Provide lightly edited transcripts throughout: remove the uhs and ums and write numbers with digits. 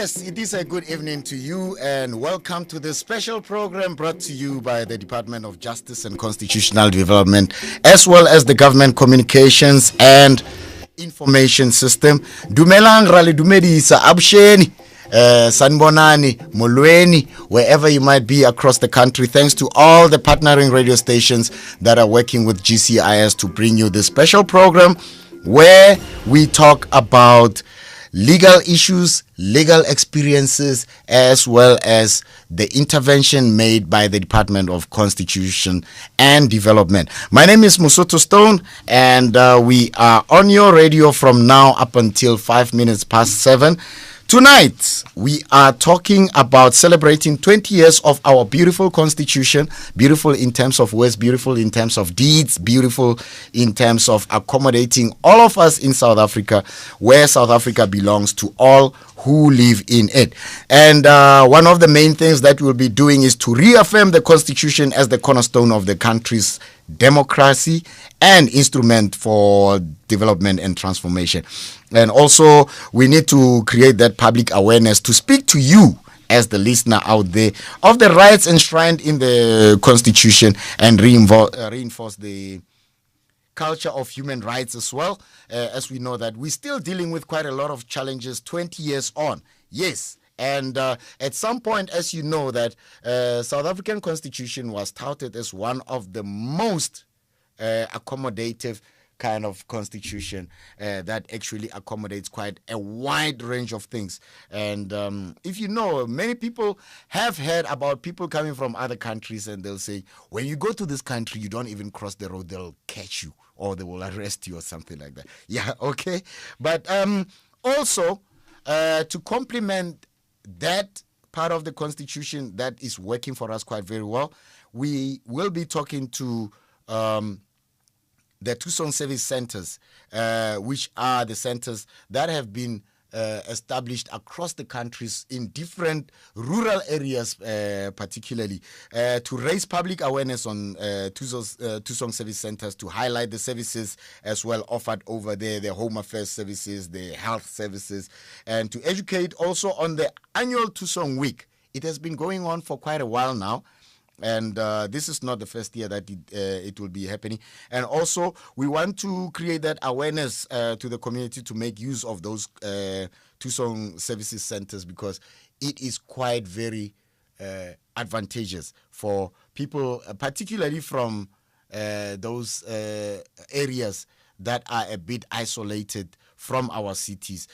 Yes, it is a good evening to you and welcome to this special program brought to you by the Department of Justice and Constitutional Development as well as the Government Communications and Information System. Dumelang rale dumedisa absheni. Sanbonani, Molweni, wherever you might be across the country. Thanks to all the partnering radio stations that are working with GCIS to bring you this special program where we talk about legal issues, legal experiences, as well as the intervention made by the Department of Constitution and Development. My name is Musoto Stone, and we are on your radio from now up until 5 minutes past 7. Tonight, we are talking about celebrating 20 years of our beautiful constitution, beautiful in terms of words, beautiful in terms of deeds, beautiful in terms of accommodating all of us in South Africa, where South Africa belongs to all who live in it. And one of the main things that we'll be doing is to reaffirm the constitution as the cornerstone of the country's democracy and instrument for development and transformation. And also, we need to create that public awareness to speak to you as the listener out there of the rights enshrined in the Constitution and reinforce the culture of human rights as well, as we know that we're still dealing with quite a lot of challenges 20 years on. Yes. And at some point, as you know, that South African Constitution was touted as one of the most accommodative kind of constitution that actually accommodates quite a wide range of things. And if you know, many people have heard about people coming from other countries and they'll say, when you go to this country, you don't even cross the road, they'll catch you or they will arrest you or something like that. Yeah, okay. But also, to complement that part of the constitution that is working for us quite very well, we will be talking to the Thusong service centers, which are the centers that have been established across the countries in different rural areas, particularly to raise public awareness on Thusong service centers, to highlight the services as well offered over there, the home affairs services, the health services, and to educate also on the annual Thusong week. It has been going on for quite a while now. And this is not the first year that it will be happening. And also, we want to create that awareness to the community to make use of those Thusong services centers, because it is quite very advantageous for people, particularly from those areas that are a bit isolated from our cities,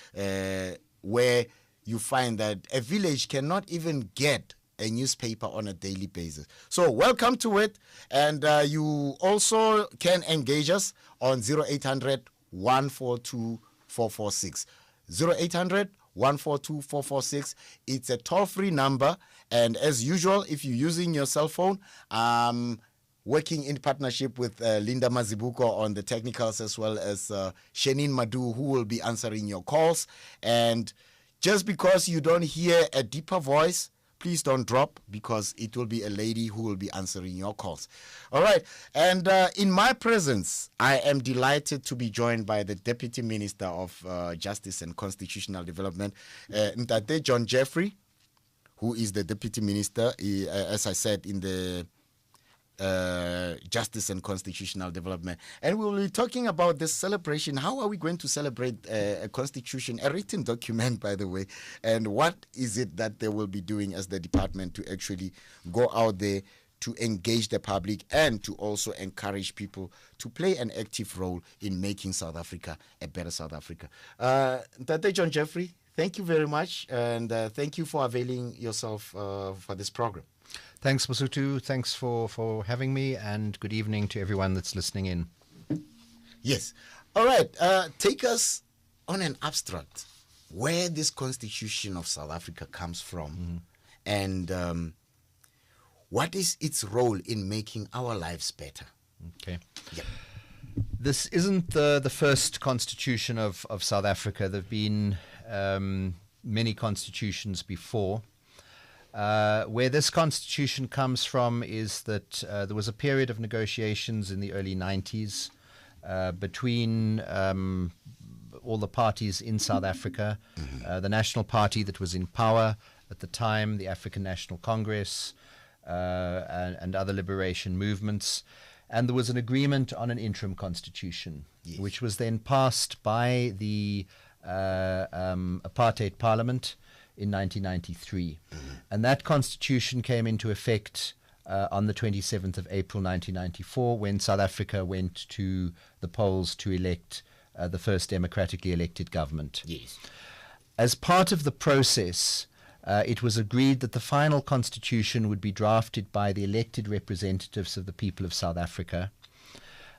where you find that a village cannot even get a newspaper on a daily basis. So welcome to it, and you also can engage us on 0800 142 446. 0800 142 446. It's a toll-free number, and as usual, if you're using your cell phone, working in partnership with Linda Mazibuko on the technicals, as well as Shenin Madu, who will be answering your calls. And just because you don't hear a deeper voice, please don't drop, because it will be a lady who will be answering your calls. All right. And in my presence, I am delighted to be joined by the Deputy Minister of Justice and Constitutional Development, Ntate John Jeffrey, who is the Deputy Minister, as I said, in the Justice and Constitutional Development. And we will be talking about this celebration. How are we going to celebrate a constitution, a written document, by the way, and what is it that they will be doing as the department to actually go out there to engage the public and to also encourage people to play an active role in making South Africa a better South Africa. Tate John Jeffrey, thank you very much, and thank you for availing yourself for this program. Thanks, Masutu. Thanks for having me, and good evening to everyone that's listening in. Yes. All right. Take us on an abstract where this Constitution of South Africa comes from, and what is its role in making our lives better. Okay. Yep. This isn't the first constitution of South Africa. There have been many constitutions before. Where this constitution comes from is that there was a period of negotiations in the early 90s between all the parties in South Africa, the National Party that was in power at the time, the African National Congress, and other liberation movements. And there was an agreement on an interim constitution, which was then passed by the apartheid parliament in 1993. And that constitution came into effect on the 27th of April 1994, when South Africa went to the polls to elect the first democratically elected government. Yes. As part of the process, it was agreed that the final constitution would be drafted by the elected representatives of the people of South Africa,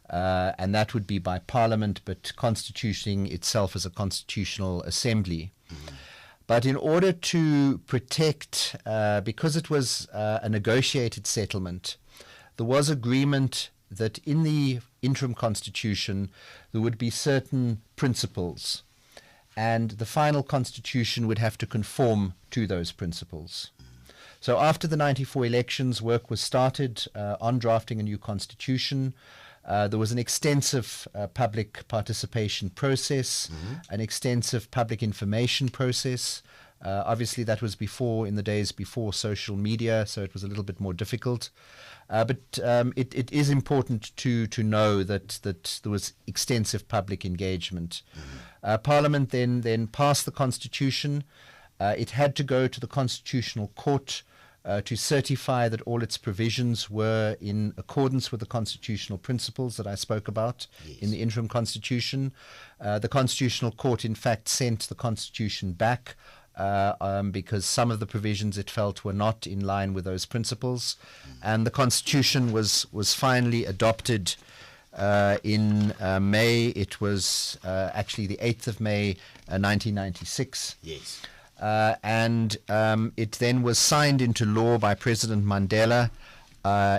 and that would be by Parliament, but constituting itself as a constitutional assembly. But in order to protect, because it was a negotiated settlement, there was agreement that in the interim constitution there would be certain principles, and the final constitution would have to conform to those principles. So after the 94 elections, work was started on drafting a new constitution. There was an extensive public participation process, an extensive public information process. Obviously, that was in the days before social media, so it was a little bit more difficult. But it is important to know that there was extensive public engagement. Parliament then passed the constitution. It had to go to the Constitutional Court to certify that all its provisions were in accordance with the constitutional principles that I spoke about in the interim constitution. The Constitutional Court, in fact, sent the constitution back because some of the provisions it felt were not in line with those principles. And the constitution was finally adopted in May. It was actually the 8th of May, 1996. Yes. And it then was signed into law by President Mandela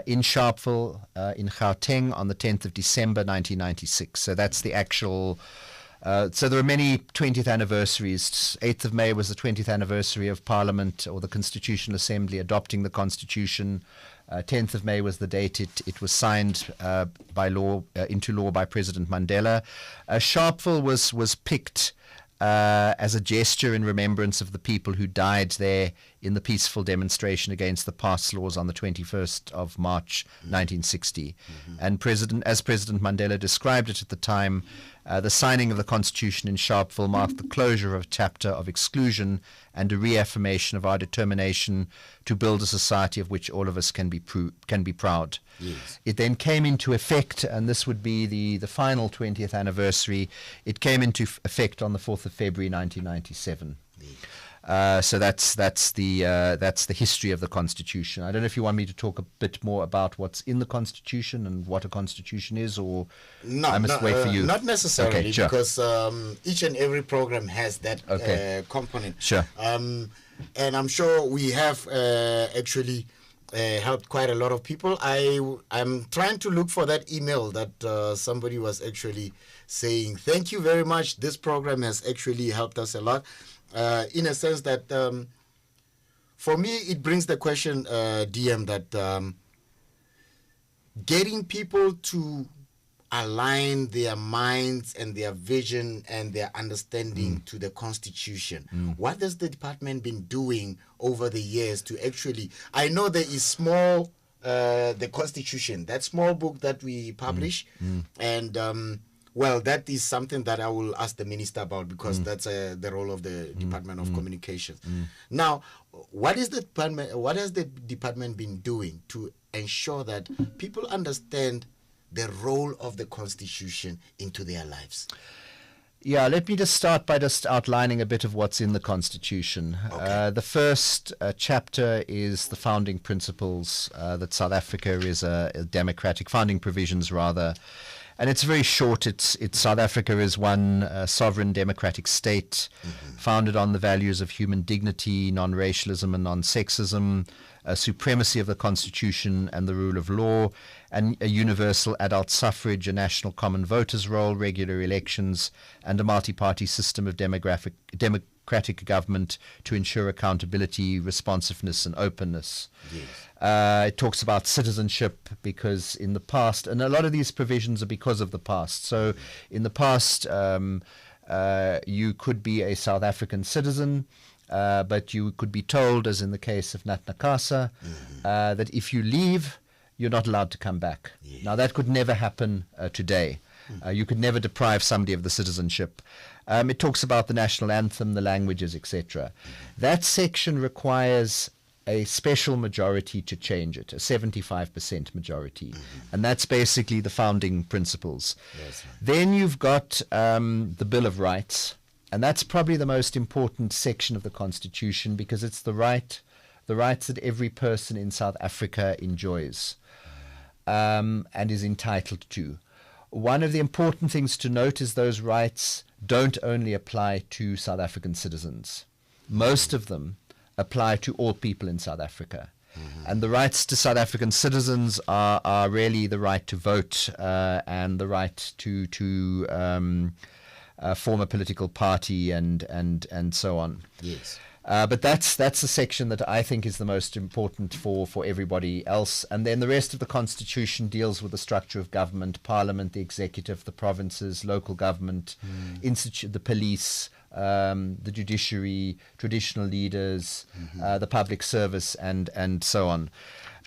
in Sharpeville, in Gauteng, on the 10th of December 1996. So that's the actual... so there are many 20th anniversaries. 8th of May was the 20th anniversary of Parliament or the Constitutional Assembly adopting the Constitution. 10th of May was the date it was signed by law into law by President Mandela. Sharpeville was picked as a gesture in remembrance of the people who died there in the peaceful demonstration against the passed laws on the 21st of March 1960. And as President Mandela described it at the time, the signing of the Constitution in Sharpeville marked the closure of a chapter of exclusion and a reaffirmation of our determination to build a society of which all of us can be proud. Yes. It then came into effect, and this would be the final 20th anniversary. It came into effect on the 4th of February 1997. So that's the history of the Constitution. I don't know if you want me to talk a bit more about what's in the Constitution and what a Constitution is, or I must wait for you. Not necessarily, okay, sure. because each and every program has that component. Sure. And I'm sure we have actually helped quite a lot of people. I'm trying to look for that email that somebody was actually saying, thank you very much. This program has actually helped us a lot. In a sense that, for me, it brings the question, DM, that getting people to align their minds and their vision and their understanding to the Constitution. What has the department been doing over the years to actually... I know there is small, the Constitution, that small book that we publish, and... well, that is something that I will ask the minister about, because that's the role of the Department of Communications. Now, what has the department been doing to ensure that people understand the role of the Constitution into their lives? Yeah, let me just start by just outlining a bit of what's in the Constitution. Okay. The first chapter is the founding principles, that South Africa is a democratic, founding provisions rather. And it's very short. It's South Africa is one sovereign democratic state, founded on the values of human dignity, non-racialism and non-sexism, supremacy of the Constitution and the rule of law, and a universal adult suffrage, a national common voters' roll, regular elections, and a multi-party system of democratic government to ensure accountability, responsiveness, and openness. Yes. It talks about citizenship, because in the past, and a lot of these provisions are because of the past. So in the past, you could be a South African citizen, but you could be told, as in the case of Nat Nakasa, that if you leave, you're not allowed to come back. Now, that could never happen today. You could never deprive somebody of the citizenship. It talks about the national anthem, the languages, etc. That section requires a special majority to change it, a 75% majority. And that's basically the founding principles. Yes. Then you've got the Bill of Rights, and that's probably the most important section of the Constitution, because it's the rights that every person in South Africa enjoys and is entitled to. One of the important things to note is those rights don't only apply to South African citizens. Most of them apply to all people in South Africa. And the rights to South African citizens are really the right to vote and the right to form a political party and so on. Yes. But that's the section that I think is the most important for everybody else. And then the rest of the Constitution deals with the structure of government, Parliament, the executive, the provinces, local government, the police, the judiciary, traditional leaders, the public service, and so on.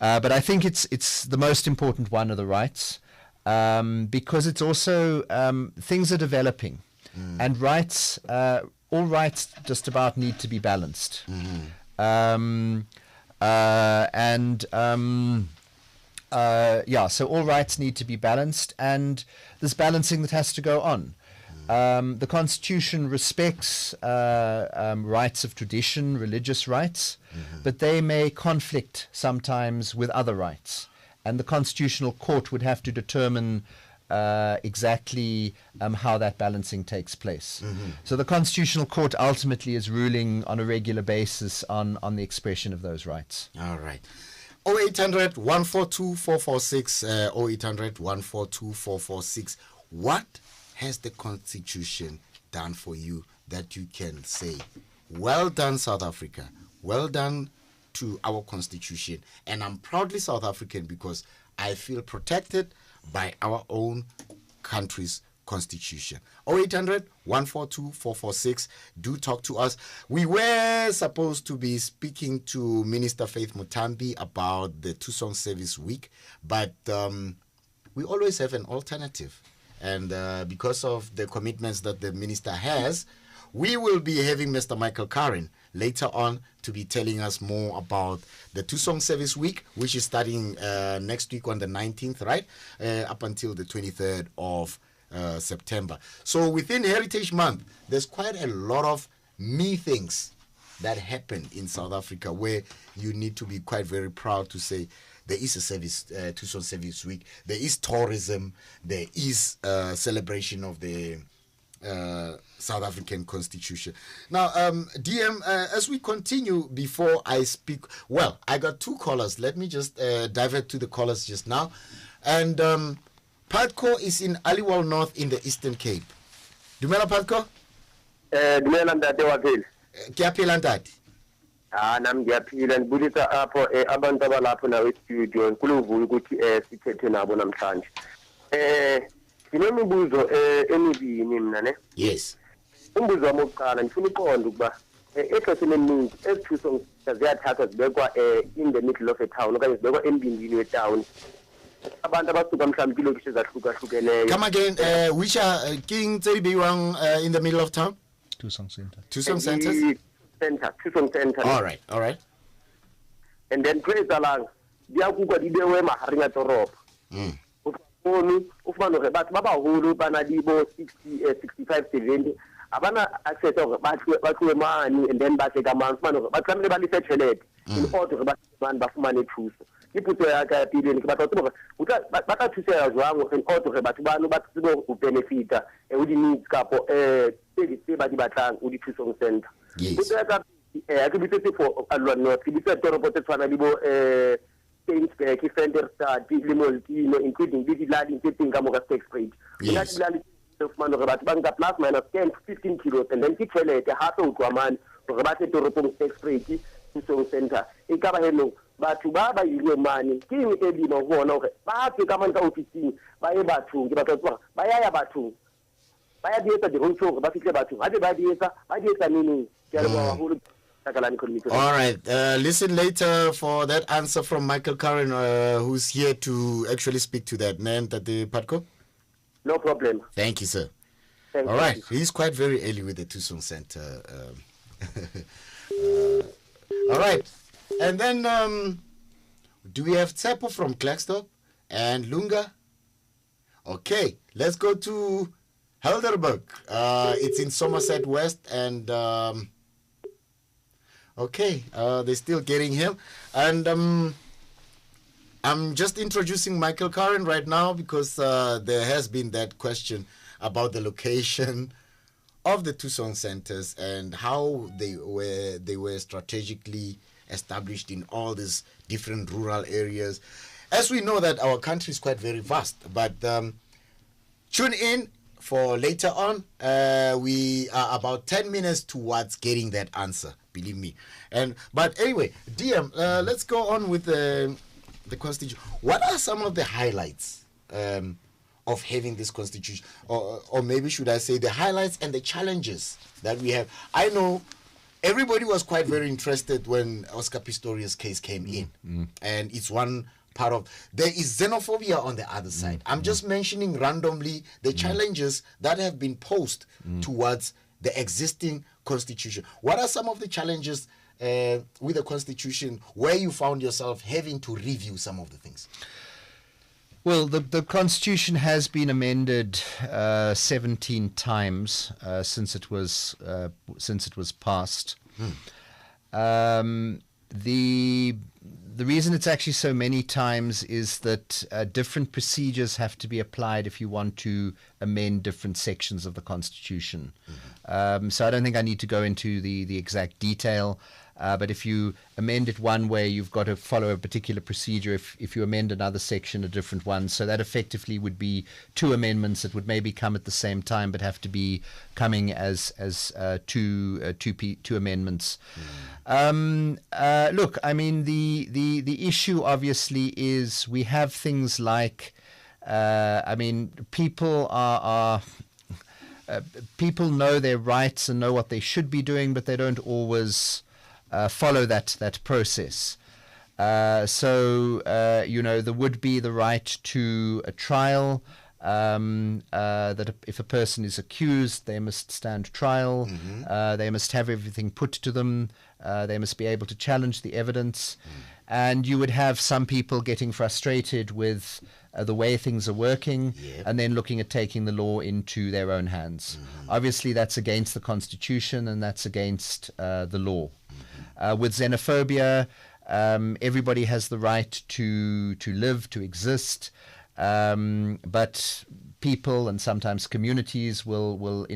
But I think it's the most important one of the rights, because it's also things are developing, and rights. All rights just about need to be balanced. So all rights need to be balanced, and there's balancing that has to go on. The Constitution respects rights of tradition, religious rights, but they may conflict sometimes with other rights. And the Constitutional Court would have to determine exactly how that balancing takes place. So the Constitutional Court ultimately is ruling on a regular basis on the expression of those rights. All right. 0800 142 446, 0800 142 446. What has the Constitution done for you that you can say, well done, South Africa, well done to our Constitution, and I'm proudly South African because I feel protected by our own country's Constitution? 0800 142 446. Do talk to us. We were supposed to be speaking to Minister Faith Mutambi about the Thusong Service Week, but we always have an alternative. And because of the commitments that the minister has, we will be having Mr. Michael Karen later on to be telling us more about the Thusong Service Week, which is starting next week on the 19th, right? Up until the 23rd of September. So within Heritage Month, there's quite a lot of me things that happen in South Africa where you need to be quite very proud to say there is a service, Thusong Service Week, there is tourism, there is celebration of the South African Constitution. Now, DM, as we continue, before I speak, well, I got two callers. Let me just divert to the callers just now. And Padco is in Aliwal North in the Eastern Cape. Dumela Padco? Dumela ndate waphila. Kuyaphila ndati? Nami ngiyaphila ngibulisa apho abantu abalapho nawe studio nkuluvuyo ukuthi sithethe nabo namhlanje. Nginemibuzo emibini mina ne. Yes. Umbuzo wami wokuqala ngifuna uqonda ukuba exesheni eliningi ezithuso ziyathathwa zibekwa in the middle of a town okanye zibekwa embindini wetown. Abantu abasuka mhlawumbe kilokishe zahlukahlukeneyo. Come again, which are King Tseribiwang in the middle of town? Thusong Center. Thusong Centers? Thusong Center. All right, all right. And then praise Allah, diyakuka dibewe maharing atoropo. Ufumana hore batho ba baholo ba na di bo 60 65 70 abana access hore ba tlowe mane and then ba se ka mang ufumana hore ba tlamehile ba lefe tjhelete in order hore ba mane ba fumane thuso. Ke putso ya ka pele ke batla tsebo hore ba tla thuseha jwang in order hore batho bano ba tsebe ho benefita o di needs kapo tse ba di batlang o di Thusong Center. Yes. Ke bitse for Aliwal North ke bitse toropo tse tshwana le bo Stainsburg, Venterstad, Limoltino, including the Ladi, sitting Gamoga State Street. Yes. Plus minus 10 to 15 kilos, and then keep a half of a man to Rabate to Ropong State Street, Thusong Center. In Cabaheno, but to Baba, you money, King Edino, one of it, but to come and go to see by a batu, by a batu. ba ya di etsa di-road show ba fihle bathong gape ba di etsa nini ke a leboha haholo takalane community. All right. Listen later for that answer from Michael Curran, who's here to actually speak to that man, Tate Patko. No problem. Thank you, sir. Thank All you. right. He's quite very early with the Thusong Center. All right. And then, do we have Tsepo from Klerksdorp and Lunga? Okay. Let's go to Helderberg. It's in Somerset West and... okay, they're still getting him. And I'm just introducing Michael Curran right now because there has been that question about the location of the Thusong centers and how they were strategically established in all these different rural areas. As we know that our country is quite very vast, but tune in for later on. We are about 10 minutes towards getting that answer, believe me. But anyway, DM, let's go on with the constitution. What are some of the highlights of having this constitution, or maybe should I say the highlights and the challenges that we have? I know everybody was quite very interested when Oscar Pistorius' case came in, and it's one part of. There is xenophobia on the other side. I'm just mentioning randomly the challenges that have been posed towards the existing constitution. What are some of the challenges with the constitution where you found yourself having to review some of the things? Well, the constitution has been amended 17 times since it was passed. The reason it's actually so many times is that different procedures have to be applied if you want to amend different sections of the Constitution. So I don't think I need to go into the exact detail, but if you amend it one way, you've got to follow a particular procedure. If you amend another section, a different one. So that effectively would be two amendments that would maybe come at the same time, but have to be coming as two amendments. Look, I mean, the issue obviously is we have things like, people people know their rights and know what they should be doing, but they don't always follow that process. So there would be the right to a trial, that if a person is accused, they must stand trial, they must have everything put to them, they must be able to challenge the evidence, and you would have some people getting frustrated with the way things are working, and then looking at taking the law into their own hands. Obviously, that's against the Constitution, and that's against the law. With xenophobia, everybody has the right to live, to exist, but people and sometimes communities will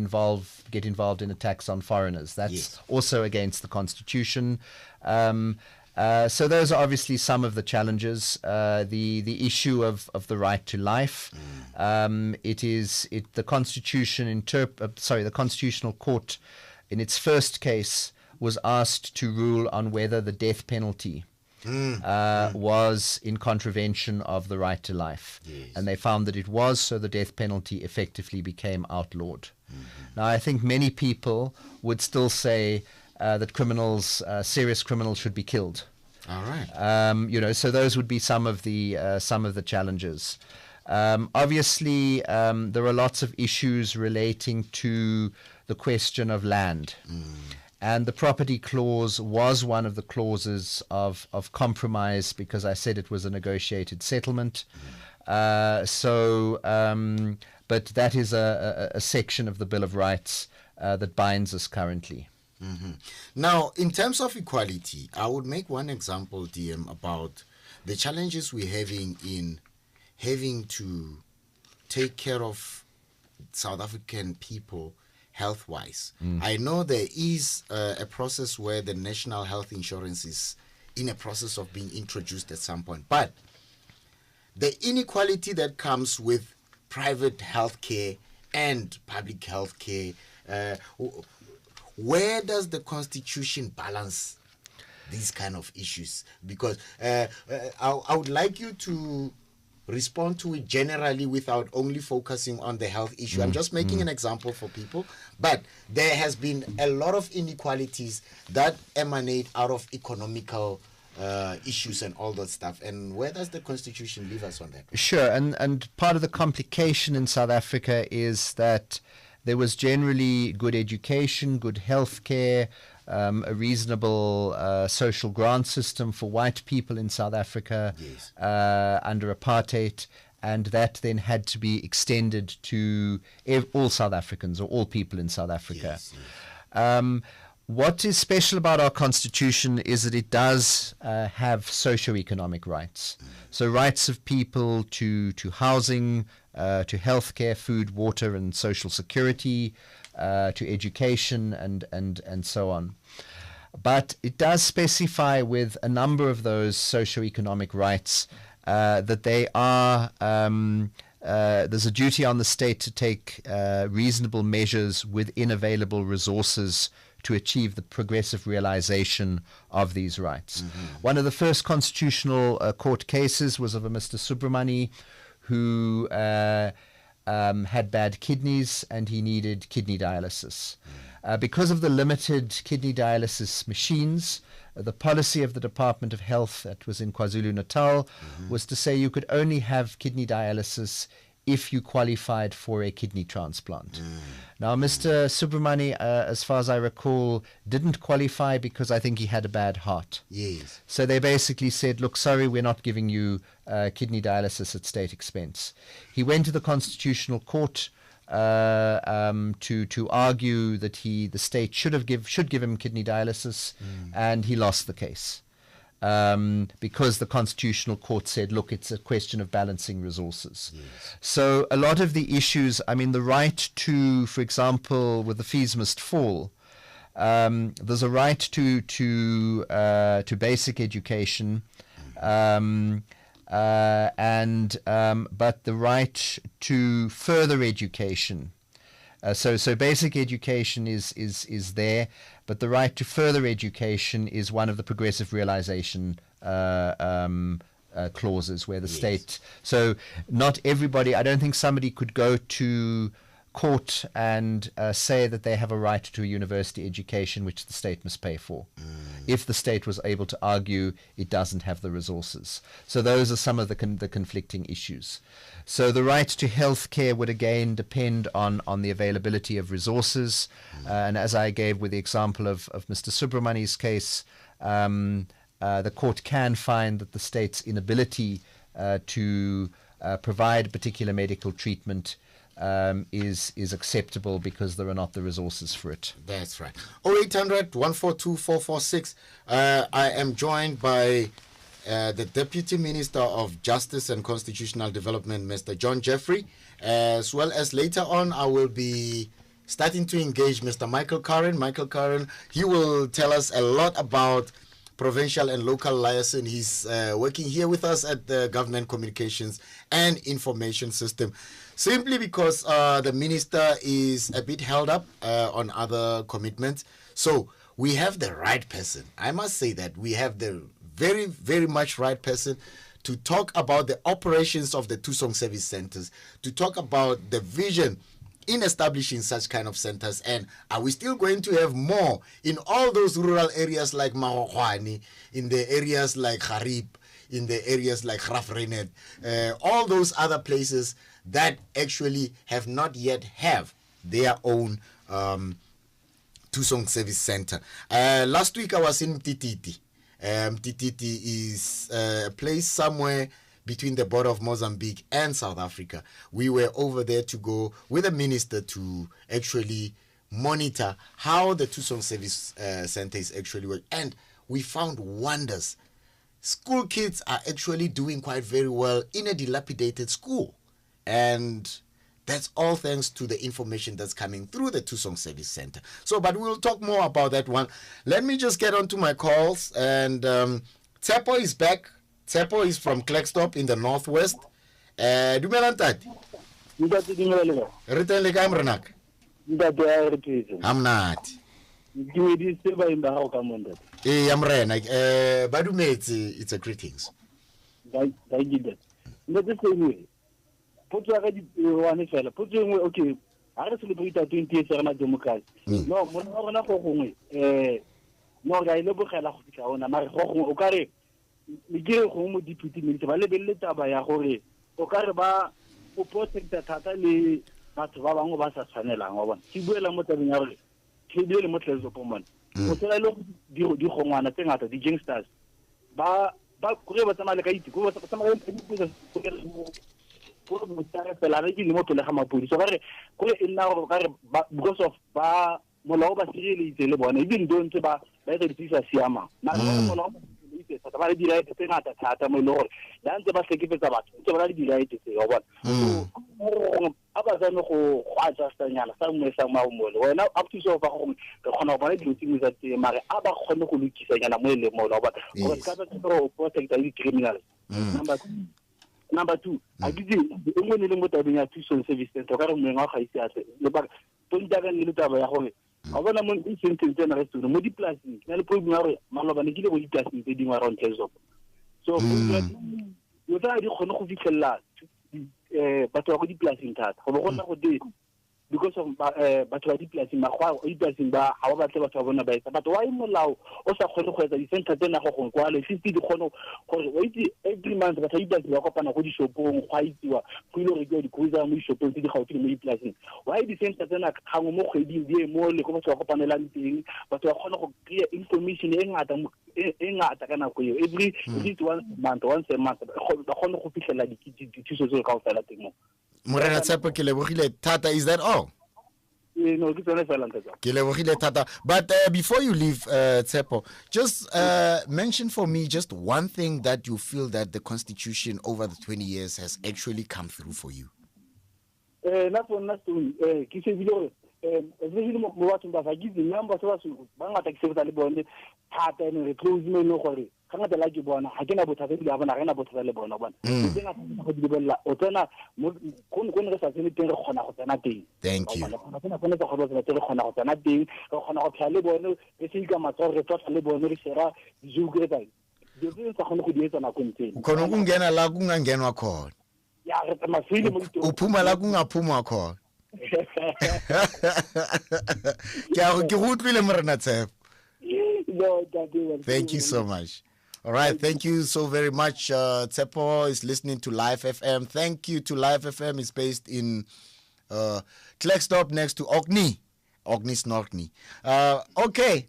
get involved in attacks on foreigners. That's also against the Constitution. So those are obviously some of the challenges. The issue of the right to life. The Constitutional Court, in its first case, was asked to rule on whether the death penalty was in contravention of the right to life. And they found that it was, so the death penalty effectively became outlawed. Now, I think many people would still say that serious criminals should be killed. All right. So those would be some of the challenges. Obviously, there are lots of issues relating to the question of land. And the property clause was one of the clauses of compromise, because I said it was a negotiated settlement. But that is a section of the Bill of Rights that binds us currently. Now, in terms of equality, I would make one example, DM, about the challenges we're having in having to take care of South African people health-wise. I know there is a process where the national health insurance is in a process of being introduced at some point, but the inequality that comes with private healthcare and public healthcare, where does the Constitution balance these kind of issues? Because I would like you to respond to it generally without only focusing on the health issue. I'm just making an example for people, but there has been a lot of inequalities that emanate out of economical issues and all that stuff. And where does the Constitution leave us on that? Sure, and part of the complication in South Africa is that there was generally good education, good health care, a reasonable social grant system for white people in South Africa under apartheid, and that then had to be extended to all South Africans or all people in South Africa. What is special about our constitution is that it does have socio-economic rights. So rights of people to housing, to healthcare, food, water, and social security, to education, and so on. But it does specify with a number of those socio-economic rights that they are there's a duty on the state to take reasonable measures within available resources to achieve the progressive realization of these rights. One of the first constitutional court cases was of a Mr. Subramani who had bad kidneys and he needed kidney dialysis. Because of the limited kidney dialysis machines, the policy of the Department of Health that was in KwaZulu-Natal was to say you could only have kidney dialysis if you qualified for a kidney transplant. Now, Mr. Subramani, as far as I recall, didn't qualify because I think he had a bad heart. Yes. So they basically said, look, sorry, we're not giving you kidney dialysis at state expense. He went to the Constitutional Court to argue that the state should give him kidney dialysis, and he lost the case. Because the Constitutional Court said, look, it's a question of balancing resources. Yes. So a lot of the issues, I mean, the right to, for example, with the fees must fall, there's a right to basic education, but the right to further education. So basic education is there, but the right to further education is one of the progressive realization clauses where the state. So not everybody. I don't think somebody could go to court and say that they have a right to a university education which the state must pay for, if the state was able to argue it doesn't have the resources. So those are some of the conflicting issues. So the right to health care would again depend on the availability of resources. And as I gave with the example of Mr. Subramani's case, the court can find that the state's inability to provide particular medical treatment is acceptable because there are not the resources for it. That's right. 0800 142 446. I am joined by the Deputy Minister of Justice and Constitutional Development, Mr. John Jeffrey, as well as later on I will be starting to engage Mr. Michael Curran. Michael Curran, he will tell us a lot about provincial and local liaison. He's working here with us at the Government Communications and Information System, simply because the minister is a bit held up on other commitments. So we have the right person. I must say that we have the very, very much right person to talk about the operations of the Thusong service centers, to talk about the vision in establishing such kind of centers, and are we still going to have more in all those rural areas like Mahokwani, in the areas like Harib, in the areas like Grafrenet, all those other places that actually have not yet have their own Thusong service center. Last week I was in Mtititi. Mtititi is a place somewhere between the border of Mozambique and South Africa. We were over there to go with a minister to actually monitor how the Thusong service center is actually working. And we found wonders. School kids are actually doing quite very well in a dilapidated school. And that's all thanks to the information that's coming through the Thusong Service Center. So, but we'll talk more about that one. Let me just get on to my calls. And Tsepo is back. Tsepo is from Klerksdorp in the northwest. Dumelang tati. Re teng le kae morenak? Hamnati. Amrena. Badumetse, it's a greetings. Not the same way. Put you already one fella. Put you okay. I celebrate 20 years of democracy. No, more na go gongwe. No ga ile bogela go fitla ona mare go gongwe o kare le dire go mo deputy minister ba lebelle taba ya gore o kare ba o protect thata le batho ba bangwe ba sa tshwanelang wa bona. Ke buela mo tabeng ya gore ke buele mo tlezo pomona. O tsela ile di gongwana tse ngata di gangsters. Ba kore ba tsamaya le ka itse go ba tsamaya go mo tsara pela re ke le mo pele ga mapodi so bare go e nna go kare because of ba molao ba sirele itse le bona even don't ba e re tsisa siama na molao itse sa ba re dira e tse ngata thata mo ile gore ya ntse ba sekefetsa batho ntse ba re dira e tse go bona so aba sa no go adjusta nyala sa mo sa maumole wena up to so ba go ke khona ba le dilo tsa tse mare aba khone go lokisa nyala mo ile mo ba go ka tsa go protect the criminals Number 2, I did the only limit of being a Thusong service center. I don't know how I say it. But don't tell me little about it. I want to make this sentence generous to the multiply. Now, the problem is, Malabaniki will be testing the dinner on Tesla. So, you try to honor lot, but already placing that. Because of battery placing my placing by however but why allow also the center then quality 50 the corner every month but I does work up on a good shop white you are the cruiser we shop to the how to placing why the center then how more more up on a land thing but to clear information every once a month the official like the council Morena Tsepo ke lebogile Tata, is that all? No, ke tsone fela ntse. Ke lebogile Tata. But before you leave, Tsepo, just mention for me just one thing that you feel that the Constitution over the 20 years has actually come through for you. Na for na stone ke se bile especially mo batho ba give the number so ba ngata ke se botsa le bone thata ene re close mo no gore kana tla ke bona ha ke na bothata le bona ga na bothata le bona bona ke nga go di bella o tsena go re sa tsene teng re khona go tsena teng. Thank you. Bona tsena go tsena teng re khona go tsena teng re khona go tlhale bone re se ka matso re tlotla le bone re shera dijugo re di sa khona go di etsa na konteng Khona ukungena la kungangenwa khona. Ya re tsamafile mo ditong Uphuma la kungaphuma khona. Ke go utlwile Morena Tsepo. Thank you so much. All right, thank you so very much. Tsepo is listening to Live FM. Thank you to Live FM. It's based in Klerksdorp next to Ogni Snorkney. Okay.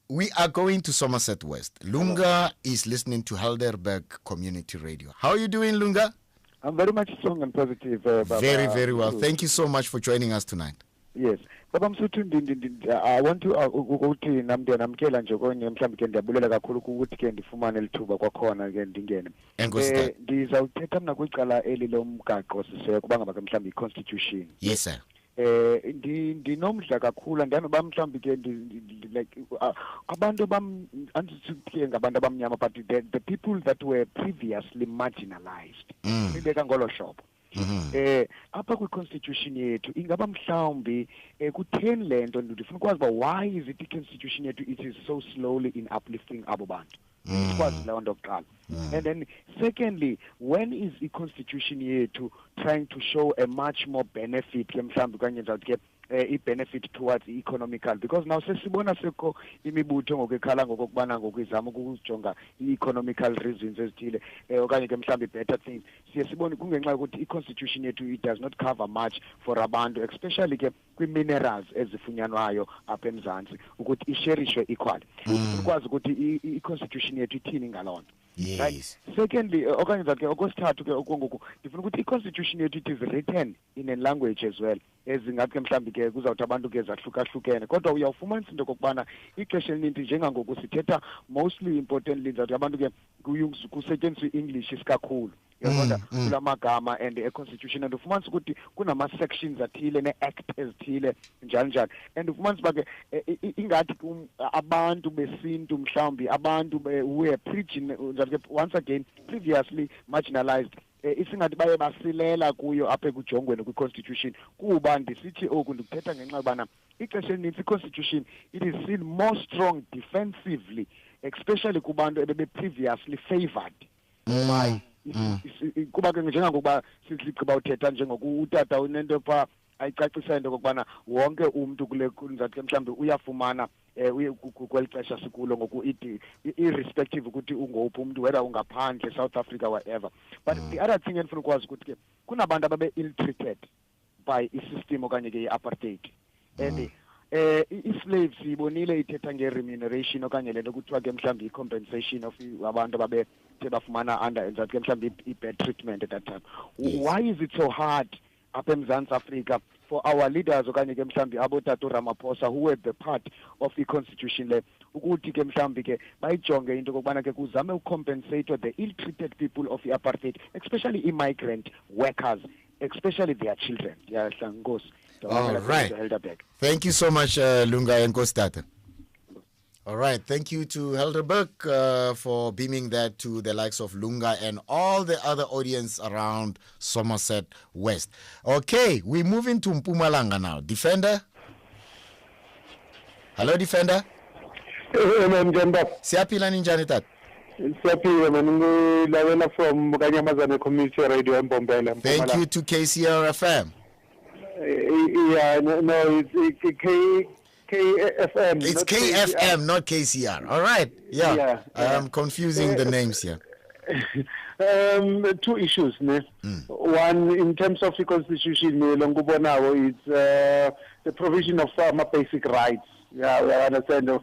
We are going to Somerset West. Lunga is listening to Helderberg Community Radio. How are you doing, Lunga? I'm very much strong and positive. Very, very well. Thank you so much for joining us tonight. Yes. Baba Msuthu I want to ukuthi namkela nje konye mhlambi ke ndiyabulela kakhulu ukuthi ke ndifumane lithuba kwakhona ke ndingene. Ndizawuthetha mina kwicala eli lomgaqo siseko kubanga ke mhlambi i-constitution. Yes sir. Ndinomdla kakhulu andami bamhlambi ke like abantu andithi ngabantu abamnyama but the people that were previously marginalized. Ibeka ngolo hlobo. Apha kwi-constitution yethu ingaba mhlawumbi kutheni le nto ndifuna ukwazi uba why is it i-constitution yethu it is so slowly in uplifting abo bantu sikwazi leyo nto kuqala. And then secondly, when is i-constitution yethu trying to show a much more benefit ke mhlawumbi kanye ndizawuthi ke i-benefit towards economical, because now sesibona sekho imibutho ngokukhala ngokubana ngokwizama ukujonga i-economical reasons ezithile okanye ke mhlawumbi better things siye sibone kungenxa ukuthi i-constitution yethu it does not cover much for abantu, especially ke kwi-minerals ezifunyanwayo apha eMzantsi ukuthi isherishwe equally. Ukwazi ukuthi i-constitution yethu ithini ngaloo nto. Yes. Right. Secondly, okanye ke okwesithathu ke okungoku ndifuna ukuthi i-constitution yethu it is written in a language as well ezingathi ke mhlawumbi ke kuzawuthi abantu ke zahlukahlukene, kodwa uyawufumanisa into okokubana ixesha elininzi njengangoku sithetha mostly importantly that abantu ke kusetyenziswa i-English isikakhulu yabona kula magama and e-constitution, and ufumanisa ukuthi kunama-sections athile ne-act ezithile njalo njalo, and ufumanisa uba ke ingathi abantu besintu mhlawumbi abantu who are preaching once again previously marginalized isingathi baye basilela kuyo apha ekujongweni kwi-constitution kuba ndisithi oku ndikuthetha ngenxa yobana ixesha elinintsi i-constitution it is seen more strong defensively, especially kubantu ebebe previously favored by kuba ke njengokuba sigqiba uthetha njengoku utata unento pha ayicacisa into kokubana wonke umuntu kule kunzathi ke mhlawumbi uyafumana kweli xesha sikulo ngoku irrespective ukuthi ungophi umuntu whether ungaphandle South Africa whatever. But the other thing endifuna ukwazi ukuthi ke kunabantu ababe ill-treated by i-system okanye ke i-apartheid and i-slaves ibonile ithetha nge-remuneration okanye le nto kuthiwa ke mhlawumbi i-compensation of abantu ababethe bafumana under enzathi ke mhlawumbi i-bad treatment at that time. Why is it so hard apha eMzantsi Afrika for our leaders okanye ke mhlawumbi abotata Ramaphosa who were the part of the constitution le ukuthi ke mhlawumbi ke bayijonge into kokubana ke kuzame ucompensate the ill-treated people of the apartheid, especially immigrant workers, especially their children. All right. Thank you so much, Lunga and Kostata. All right. Thank you to Helderberg for beaming that to the likes of Lunga and all the other audience around Somerset West. Okay, we move into Mpumalanga now. Defender? Hello, Defender? Siapila ninjani tat? Siapila manungu from Kanyamazane Community Radio in Bombela. Thank you to KCR FM. Yeah, no, it's KFM. It's KFM, not KCR. All right. Yeah. I'm confusing the names here. Two issues. One, in terms of the constitution, it's the provision of farmer basic rights. Yeah, we understand the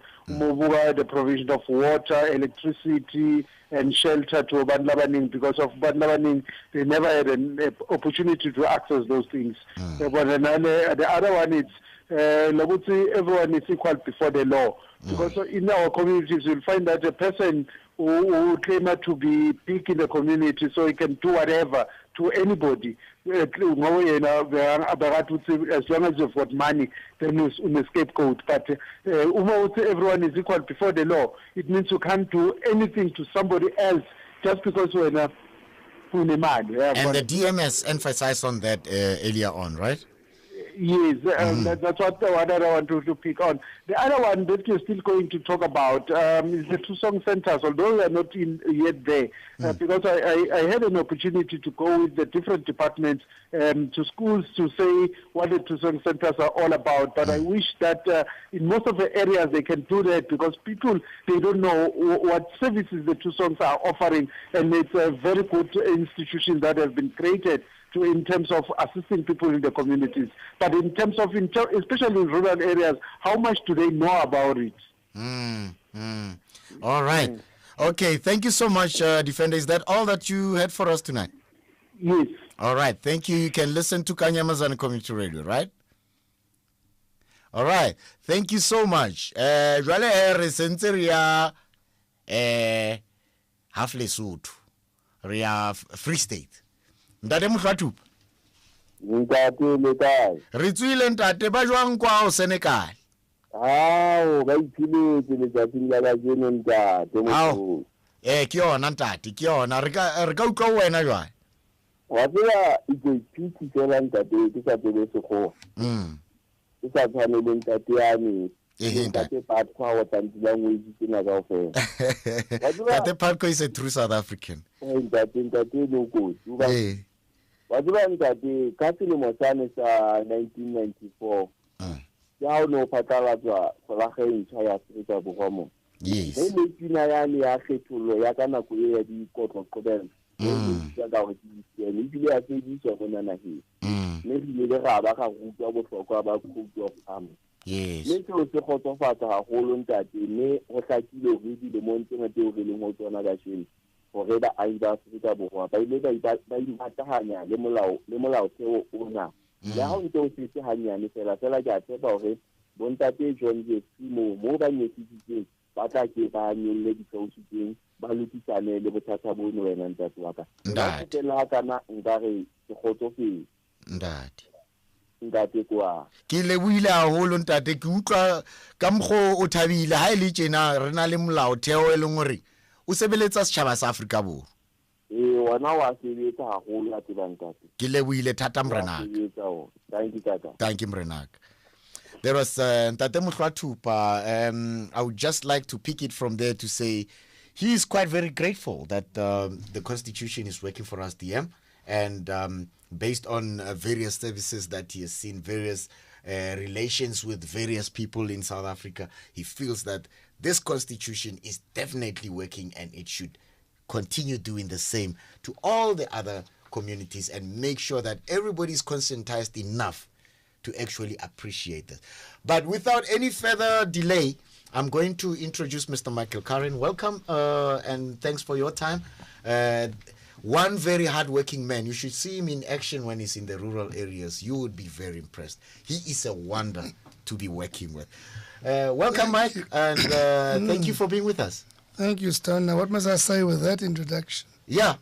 provision of water, electricity, and shelter to Bandlabaning because of Bandlabaning, they never had an opportunity to access those things. But the other one is everyone is equal before the law. Because in our communities, you'll find that a person who claim to be big in the community, so he can do whatever to anybody. As long as you've got money, then you're a scapegoat. But everyone is equal before the law. It means you can't do anything to somebody else just because you're in a man. And the DMS emphasized on that earlier on, right? Yes, that's what I want to pick on. The other one that you're still going to talk about is the Thusong centers, although we are not yet there, because I had an opportunity to go with the different departments to schools to say what the Thusong centers are all about. But I wish that in most of the areas they can do that because people, they don't know what services the Thusongs are offering, and it's a very good institution that has been created in terms of assisting people in the communities. But in terms of, especially in rural areas, how much do they know about it? All right. Okay, thank you so much, Defender. Is that all that you had for us tonight? Yes. All right, thank you. You can listen to Kanyamazan Community Radio, right? All right, thank you so much. Jwale re sentse ria half Lesotho, ria Free State. Ntate Mhlatupa. Ntate le kae? Re tswile ntate ba jwang kwa o Senegal. Ba iphiletse le tsatsing la bajeno ntate mo. Ke yona ntate, ke yona re ka utlwa wena jwang? Wa tsela ke phiti tsela ntate ke sa tebe sekgo. Ke sa tshwane le ntate ya me. Ntate Patko wa tantila ngwedi tsena ka ofela. Ntate Patko is a true South African. Ntate lo kotsi. Wa tsela ntate ka selemo sane sa 1994. Ya o no phatlalatsa folageng tsha ya Afrika Borwa mo. Yes. Le pina ya le ya kgethollo ya kana go ya di kotloqobelo. Ya ka go tsitse le bile ya sediswa mona naheng. Le bile le ga ba ga rutwa botlhokwa ba khoutu of arms. Yes. Le tlo se khotsofatsa haholo ntate mme go hlakile go di le monte ngate o re le mo tsona ga sheni gore ba a ba Afrika Borwa ba ile ba imatahanya le molao tseo ona. Ya ho ntse o se hanyane fela ke a tseba hore bontate John Jesimo mo ba nyetsitseng ba tla ke ba nyelle ditsausitseng ba lokisane le bothata bono wena ntate wa ka. Ntate la kana nkare ke kgotsofetse. Ntate kwa ke lebohile haholo ntate ke utlwa ka mkgo o thabile ha ile tjena re na le molao theo e leng hore o sebeletsa setjhaba sa Afrika Borwa. Wana wa sebetsa haholo a tseba ntate. Ke lebohile thata mrenaka. Thank you tata. Thank you mrenaka. There was Ntate Mhlatupa. I would just like to pick it from there to say he is quite very grateful that the Constitution is working for us, DM, and based on various services that he has seen, various relations with various people in South Africa, he feels that this Constitution is definitely working and it should continue doing the same to all the other communities and make sure that everybody is conscientized enough to actually appreciate this. But without any further delay, I'm going to introduce Mr. Michael Karen. Welcome and thanks for your time. One very hardworking man. You should see him in action when he's in the rural areas. You would be very impressed. He is a wonder to be working with. Welcome, Mike, and thank you for being with us. Thank you, Stone. Now, what must I say with that introduction? Yeah,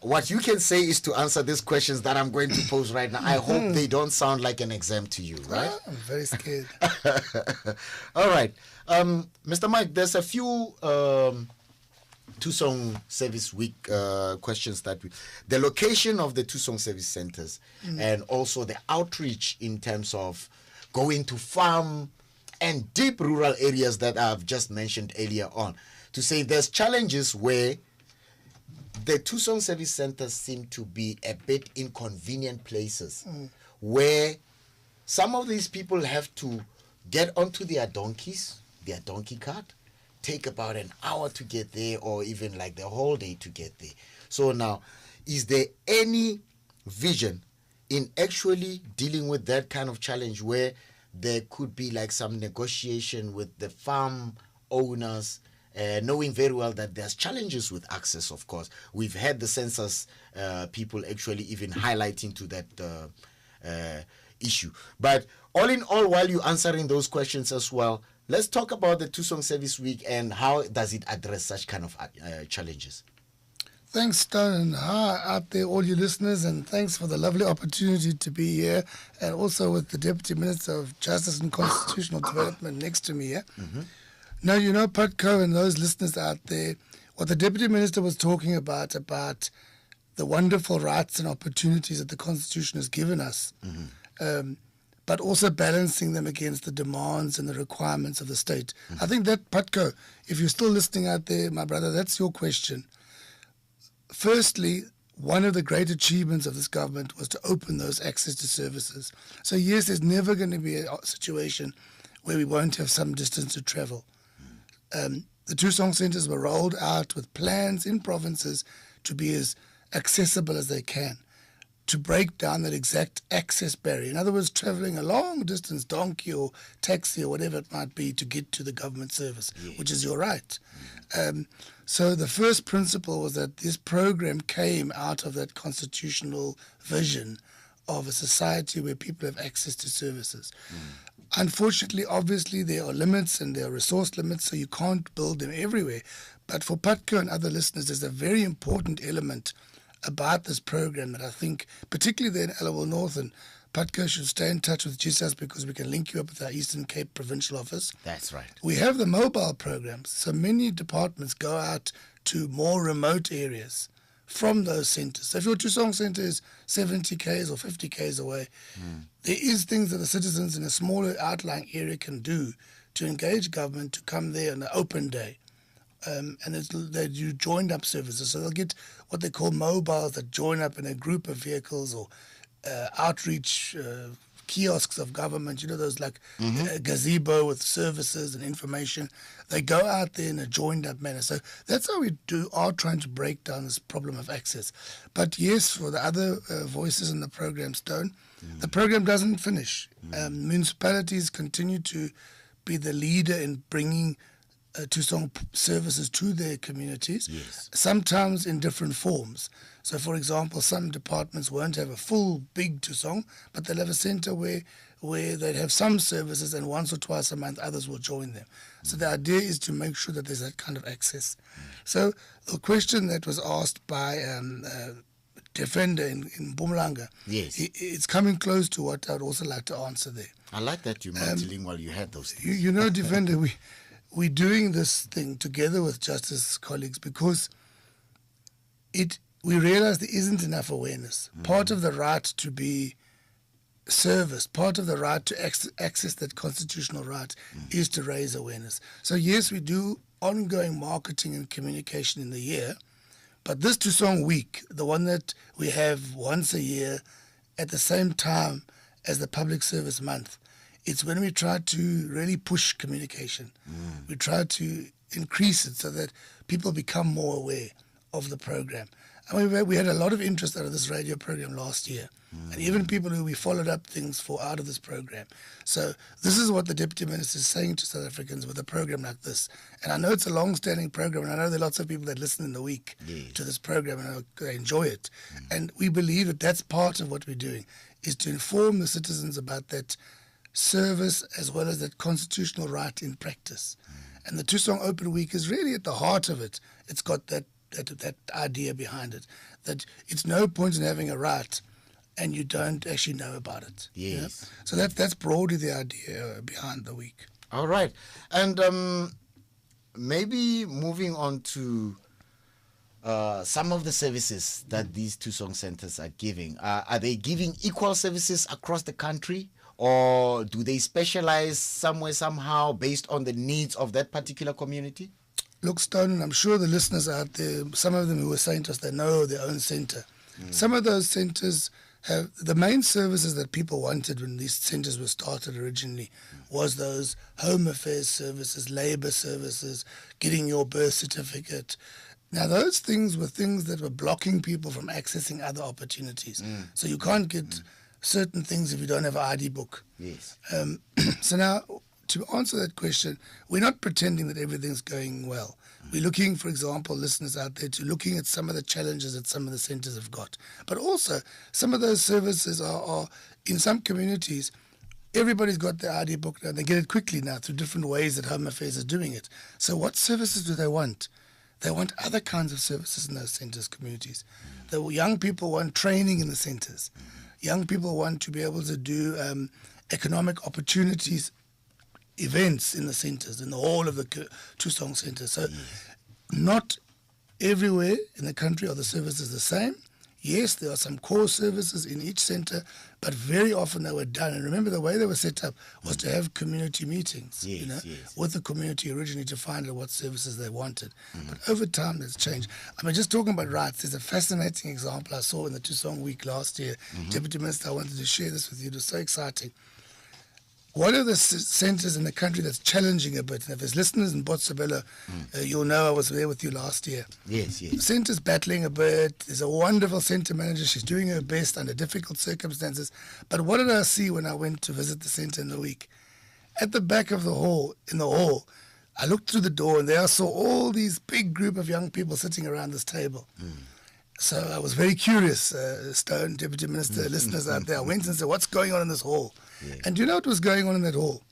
what you can say is to answer these questions that I'm going to pose right now. I hope they don't sound like an exam to you, right? I'm very scared. All right. Mr. Mike, there's a few Thusong Service Week questions that the location of the Thusong Service Centers and also the outreach in terms of going to farm and deep rural areas that I've just mentioned earlier on. To say there's challenges where the Thusong Service Centers seem to be a bit inconvenient places where some of these people have to get onto their donkeys, their donkey cart, take about an hour to get there or even like the whole day to get there. So now, is there any vision in actually dealing with that kind of challenge where there could be like some negotiation with the farm owners, knowing very well that there's challenges with access, of course. We've had the census people actually even highlighting to that issue. But all in all, while you're answering those questions as well, let's talk about the Thusong Service Week and how does it address such kind of challenges. Thanks, Stone, and hi out there, all you listeners, and thanks for the lovely opportunity to be here, and also with the Deputy Minister of Justice and Constitutional Development next to me here. Now, you know, Patco and those listeners out there, what the Deputy Minister was talking about the wonderful rights and opportunities that the Constitution has given us, but also balancing them against the demands and the requirements of the state. I think that, Patco, if you're still listening out there, my brother, that's your question. Firstly, one of the great achievements of this government was to open those access to services. So yes, there's never going to be a situation where we won't have some distance to travel. The Thusong centers were rolled out with plans in provinces to be as accessible as they can, to break down that exact access barrier. In other words, traveling a long distance, donkey or taxi or whatever it might be, to get to the government service, which is your right. So the first principle was that this program came out of that constitutional vision of a society where people have access to services. Unfortunately, obviously, there are limits and there are resource limits, so you can't build them everywhere. But for Patco and other listeners, there's a very important element about this program that I think, particularly there in Allowal North, and Patco should stay in touch with Jesus because we can link you up with our Eastern Cape Provincial Office. That's right. We have the mobile programs, so many departments go out to more remote areas from those centres. So if your Thusong centre is 70 k's or 50 k's away, there is things that the citizens in a smaller outlying area can do to engage government to come there on an open day. And they do joined up services. So they'll get what they call mobiles that join up in a group of vehicles, or outreach kiosks of government, you know, those like gazebo with services and information. They go out there in a joined up manner. So that's how we are trying to break down this problem of access. But yes, for the other voices in the program, Stone, the program doesn't finish. Municipalities continue to be the leader in bringing Thusong services to their communities, sometimes in different forms. So, for example, some departments won't have a full big Thusong, but they'll have a centre where they'd have some services, and once or twice a month others will join them. So the idea is to make sure that there's that kind of access. So the question that was asked by Defender in Mpumalanga, it's coming close to what I'd also like to answer there. I like that you multilingual, you had those things. You know, Defender, we're doing this thing together with Justice colleagues because we realize there isn't enough awareness. Part of the right to be serviced, part of the right to access that constitutional right is to raise awareness. So yes, we do ongoing marketing and communication in the year. But this Thusong week, the one that we have once a year at the same time as the Public Service Month, it's when we try to really push communication. We try to increase it so that people become more aware of the program. And we had a lot of interest out of this radio program last year, and even people who we followed up things for out of this program. So this is what the Deputy Minister is saying to South Africans with a program like this. And I know it's a long-standing program, and I know there are lots of people that listen in the week to this program, and they enjoy it. And we believe that that's part of what we're doing, is to inform the citizens about that service as well as that constitutional right in practice. And the Thusong Open Week is really at the heart of it. It's got that idea behind it, that it's no point in having a right and you don't actually know about it. Yes. You know? So that's broadly the idea behind the week. All right. And maybe moving on to some of the services that these Thusong centers are giving. Are they giving equal services across the country, or do they specialize somewhere, somehow, based on the needs of that particular community? Look, Stone, I'm sure the listeners out there, some of them who were saying to us, they know their own center. Some of those centers have the main services that people wanted when these centers were started originally was those home affairs services, labor services, getting your birth certificate. Now, those things were things that were blocking people from accessing other opportunities. So you can't get certain things if you don't have an ID book. Yes. So now, to answer that question, we're not pretending that everything's going well. We're looking, for example, listeners out there, to looking at some of the challenges that some of the centers have got. But also, some of those services are in some communities, everybody's got their ID book now. They get it quickly now through different ways that Home Affairs is doing it. So what services do they want? They want other kinds of services in those centers, communities. The young people want training in the centers. Young people want to be able to do economic opportunities events in the centers, in the whole of the Thusong Center. So not everywhere in the country are the services the same. Yes, there are some core services in each center, but very often they were done. And remember, the way they were set up was to have community meetings, with the community originally to find out what services they wanted. But over time, that's changed. I mean, just talking about rights, there's a fascinating example I saw in the Thusong week last year. Deputy Minister, I wanted to share this with you. It was so exciting. One of the centers in the country that's challenging a bit, and if there's listeners in Botshabelo, you'll know I was there with you last year. Yes. The center's battling a bit. There's a wonderful center manager. She's doing her best under difficult circumstances. But what did I see when I went to visit the center in the week? At the back of the hall, I looked through the door and there I saw all these big group of young people sitting around this table. So I was very curious, Stone, Deputy Minister, listeners out there. I went and said, what's going on in this hall? And do you know what was going on in that hall?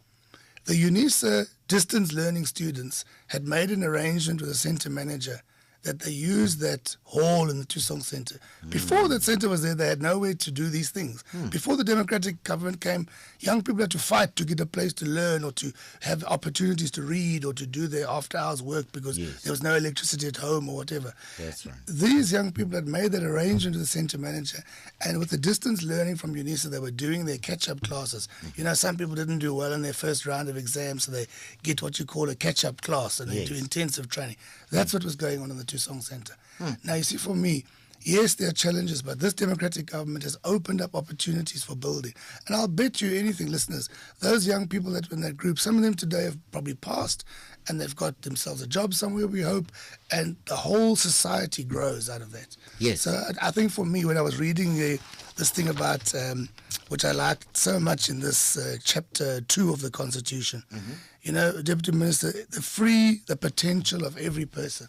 The UNISA distance learning students had made an arrangement with the center manager that they used that hall in the Thusong Center. Before that center was there, they had nowhere to do these things. Before the democratic government came, young people had to fight to get a place to learn or to have opportunities to read or to do their after-hours work because there was no electricity at home or whatever. That's right. These young people had made that arrangement with the center manager, and with the distance learning from UNISA, they were doing their catch-up classes. You know, some people didn't do well in their first round of exams, so they get what you call a catch-up class and they do intensive training. That's what was going on in the Thusong Center. Now, you see, for me, yes, there are challenges, but this democratic government has opened up opportunities for building. And I'll bet you anything, listeners, those young people that were in that group, some of them today have probably passed and they've got themselves a job somewhere, we hope, and the whole society grows out of that. Yes. So I think for me, when I was reading this thing about, which I liked so much in this chapter 2 of the Constitution, you know, Deputy Minister, the potential of every person.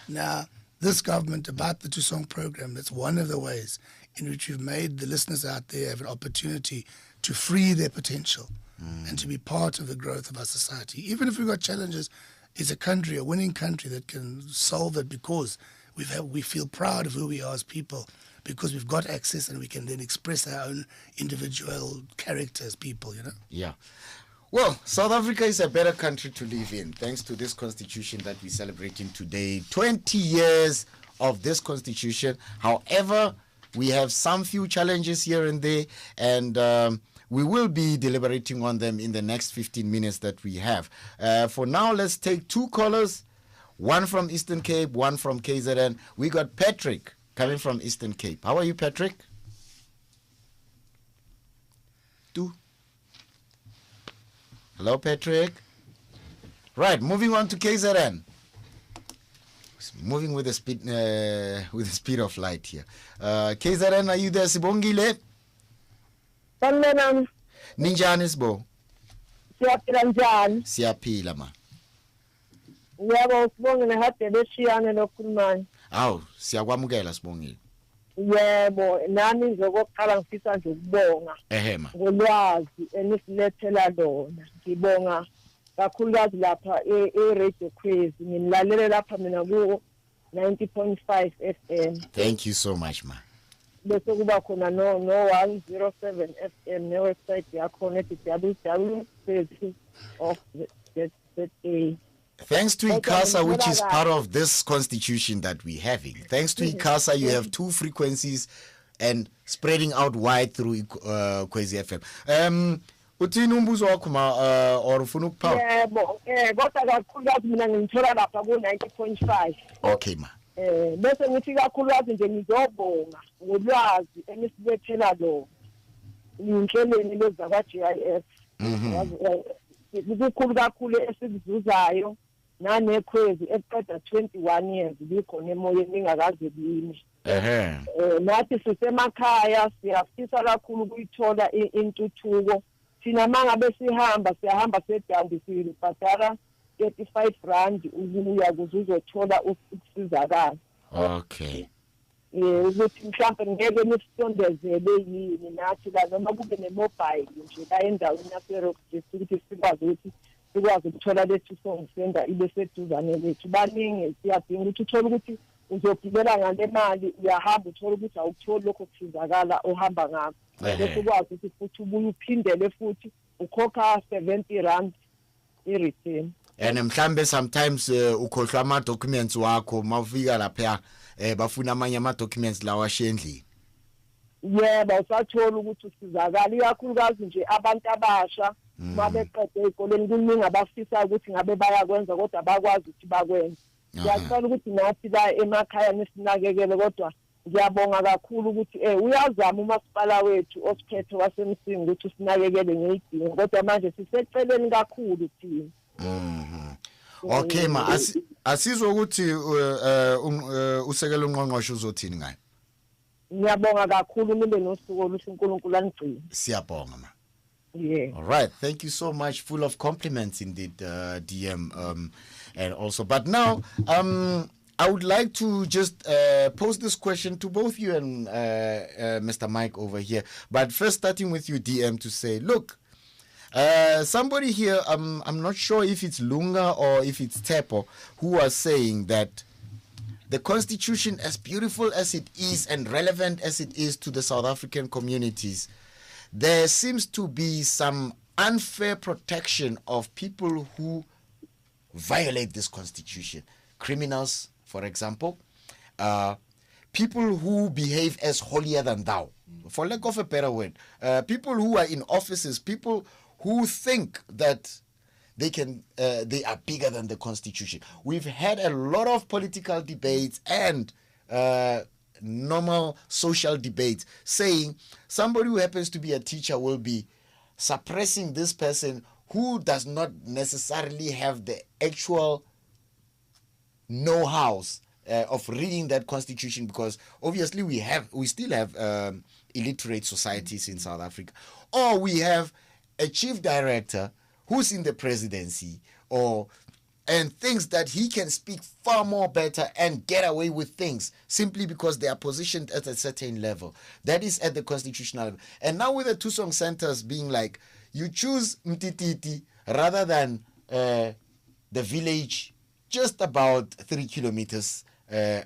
Now, this government, about the Thusong program, that's one of the ways in which we've made the listeners out there have an opportunity to free their potential and to be part of the growth of our society. Even if we've got challenges, it's a country, a winning country that can solve it because we feel proud of who we are as people, because we've got access and we can then express our own individual character as people, you know? Yeah. Well, South Africa is a better country to live in, thanks to this constitution that we're celebrating today. 20 years of this constitution. However, we have some few challenges here and there, and we will be deliberating on them in the next 15 minutes that we have. For now, let's take 2 callers, one from Eastern Cape, one from KZN. We got Patrick coming from Eastern Cape. How are you, Patrick? 2. Hello, Patrick. Right, moving on to KZN. Moving with the speed of light here. KZN, are you there, Sibongile? Sanibonani. Ninjani Sibo? Siyaphila njani? Siyaphila ma. Yebo sibongile hade beshiyane lokhulumayo. Awu, siyakwamukela Sibongile. Yebo, nami ngizokuqala ngifisa nje ukubonga. Ehema. Ngolwazi enisilethela lona. Ngibonga kakhulukazi lapha e-Radio Quiz. Nginilalele lapha mina ku 90.5 FM. Thank you so much ma. Bese kuba khona no 107 FM ne website yakhona ethi www.of.za. Thanks to ICASA, which is part of this constitution that we're having. Thanks to ICASA, you have 2 frequencies and spreading out wide through Kwezi FM. Uthini umbuzo wakho ma or ufuna ukuphawu? Yebo, kodwa kakhulukazi mina ngithola lapha ku 90.5. Okay ma. Bese ngithi kakhulukazi nje ngizobonga ngolwazi enisibethela lo inhlelweni leza kwa GIS. Kukhulu kakhulu esikuzuzayo nanekhwezi eqeda 21 years likhona emoyeni ningakaze bini. Nathi sisemakhaya siyafisa kakhulu ukuyithola intuthuko. Thina mangabe sihamba sedambisile bhadala 35 rand ukuya kuzuzothola ukusizakala. Okay. Ukuthi mhlawumbe ngeke nisondezele yini nathi la noma kube ne-mobile nje la endaweni yase-Rock ukuthi sikwazi ukuthola lethu songisenda ibe seduzane lethu. Baningi siyadinga ukuthi uthole ukuthi uzogibela ngale mali uyahamba uthole ukuthi awukutholi lokho kusizakala ohamba ngakho. Bese ukwazi ukuthi futhi ubuye uphindele futhi ukhokha 70 rand i-return. And mhlambe sometimes ukhohlwa ama documents wakho mawufika lapha bafuna amanye ama documents lawa ashendlini. Yebo usathola ukuthi usizakala ikakhulukazi nje abantu abasha babeqede ezikoleni kuningi abafisa ukuthi ngabe bayakwenza kodwa abakwazi ukuthi bakwenze. Ngiyacela ukuthi nathi la emakhaya nisinakekele kodwa ngiyabonga kakhulu ukuthi uyazama umasipala wethu osiphethe wasemsingi ukuthi usinakekele ngeyidingo kodwa manje siseceleni kakhulu thina. Okay ma, asizwe ukuthi usekela ungqongqoshe uzothini ngayo. Ngiyabonga kakhulu nibe nosuku oluhle uNkulunkulu anigcine. Siyabonga ma. Yeah. All right, thank you so much. Full of compliments indeed, DM, and also. But now, I would like to just pose this question to both you and Mr. Mike over here. But first, starting with you, DM, to say, look, somebody here, I'm not sure if it's Lunga or if it's Tepo, who was saying that the Constitution, as beautiful as it is and relevant as it is to the South African communities, there seems to be some unfair protection of people who violate this Constitution. Criminals, for example, people who behave as holier than thou, for lack of a better word, people who are in offices, people who think that they are bigger than the Constitution. We've had a lot of political debates and normal social debates saying somebody who happens to be a teacher will be suppressing this person who does not necessarily have the actual know-hows of reading that Constitution, because obviously we still have illiterate societies in South Africa, or we have a chief director who's in the presidency and thinks that he can speak far more better and get away with things simply because they are positioned at a certain level. That is at the constitutional level. And now with the Thusong centers being like, you choose Mtititi rather than the village just about 3 kilometers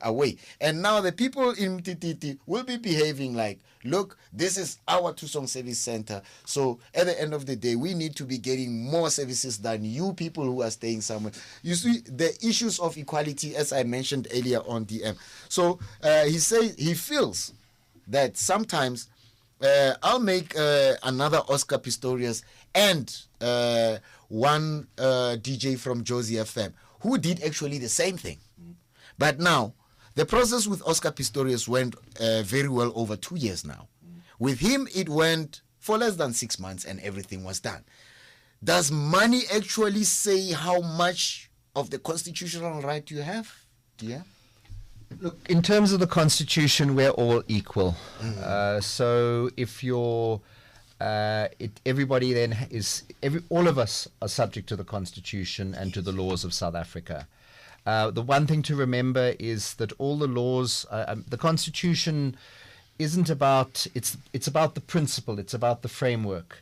away. And now the people in Mtititi will be behaving like, look, this is our Thusong service center. So at the end of the day, we need to be getting more services than you people who are staying somewhere. You see, the issues of equality, as I mentioned earlier on DM. So he feels that sometimes I'll make another Oscar Pistorius and one DJ from Josie FM who did actually the same thing. But now, the process with Oscar Pistorius went very well over 2 years now. With him, it went for less than 6 months and everything was done. Does money actually say how much of the constitutional right you have? Yeah. Look, in terms of the Constitution, we're all equal. So if you're, everybody then all of us are subject to the Constitution and to the laws of South Africa. The one thing to remember is that all the laws, the Constitution isn't about, it's about the principle, it's about the framework.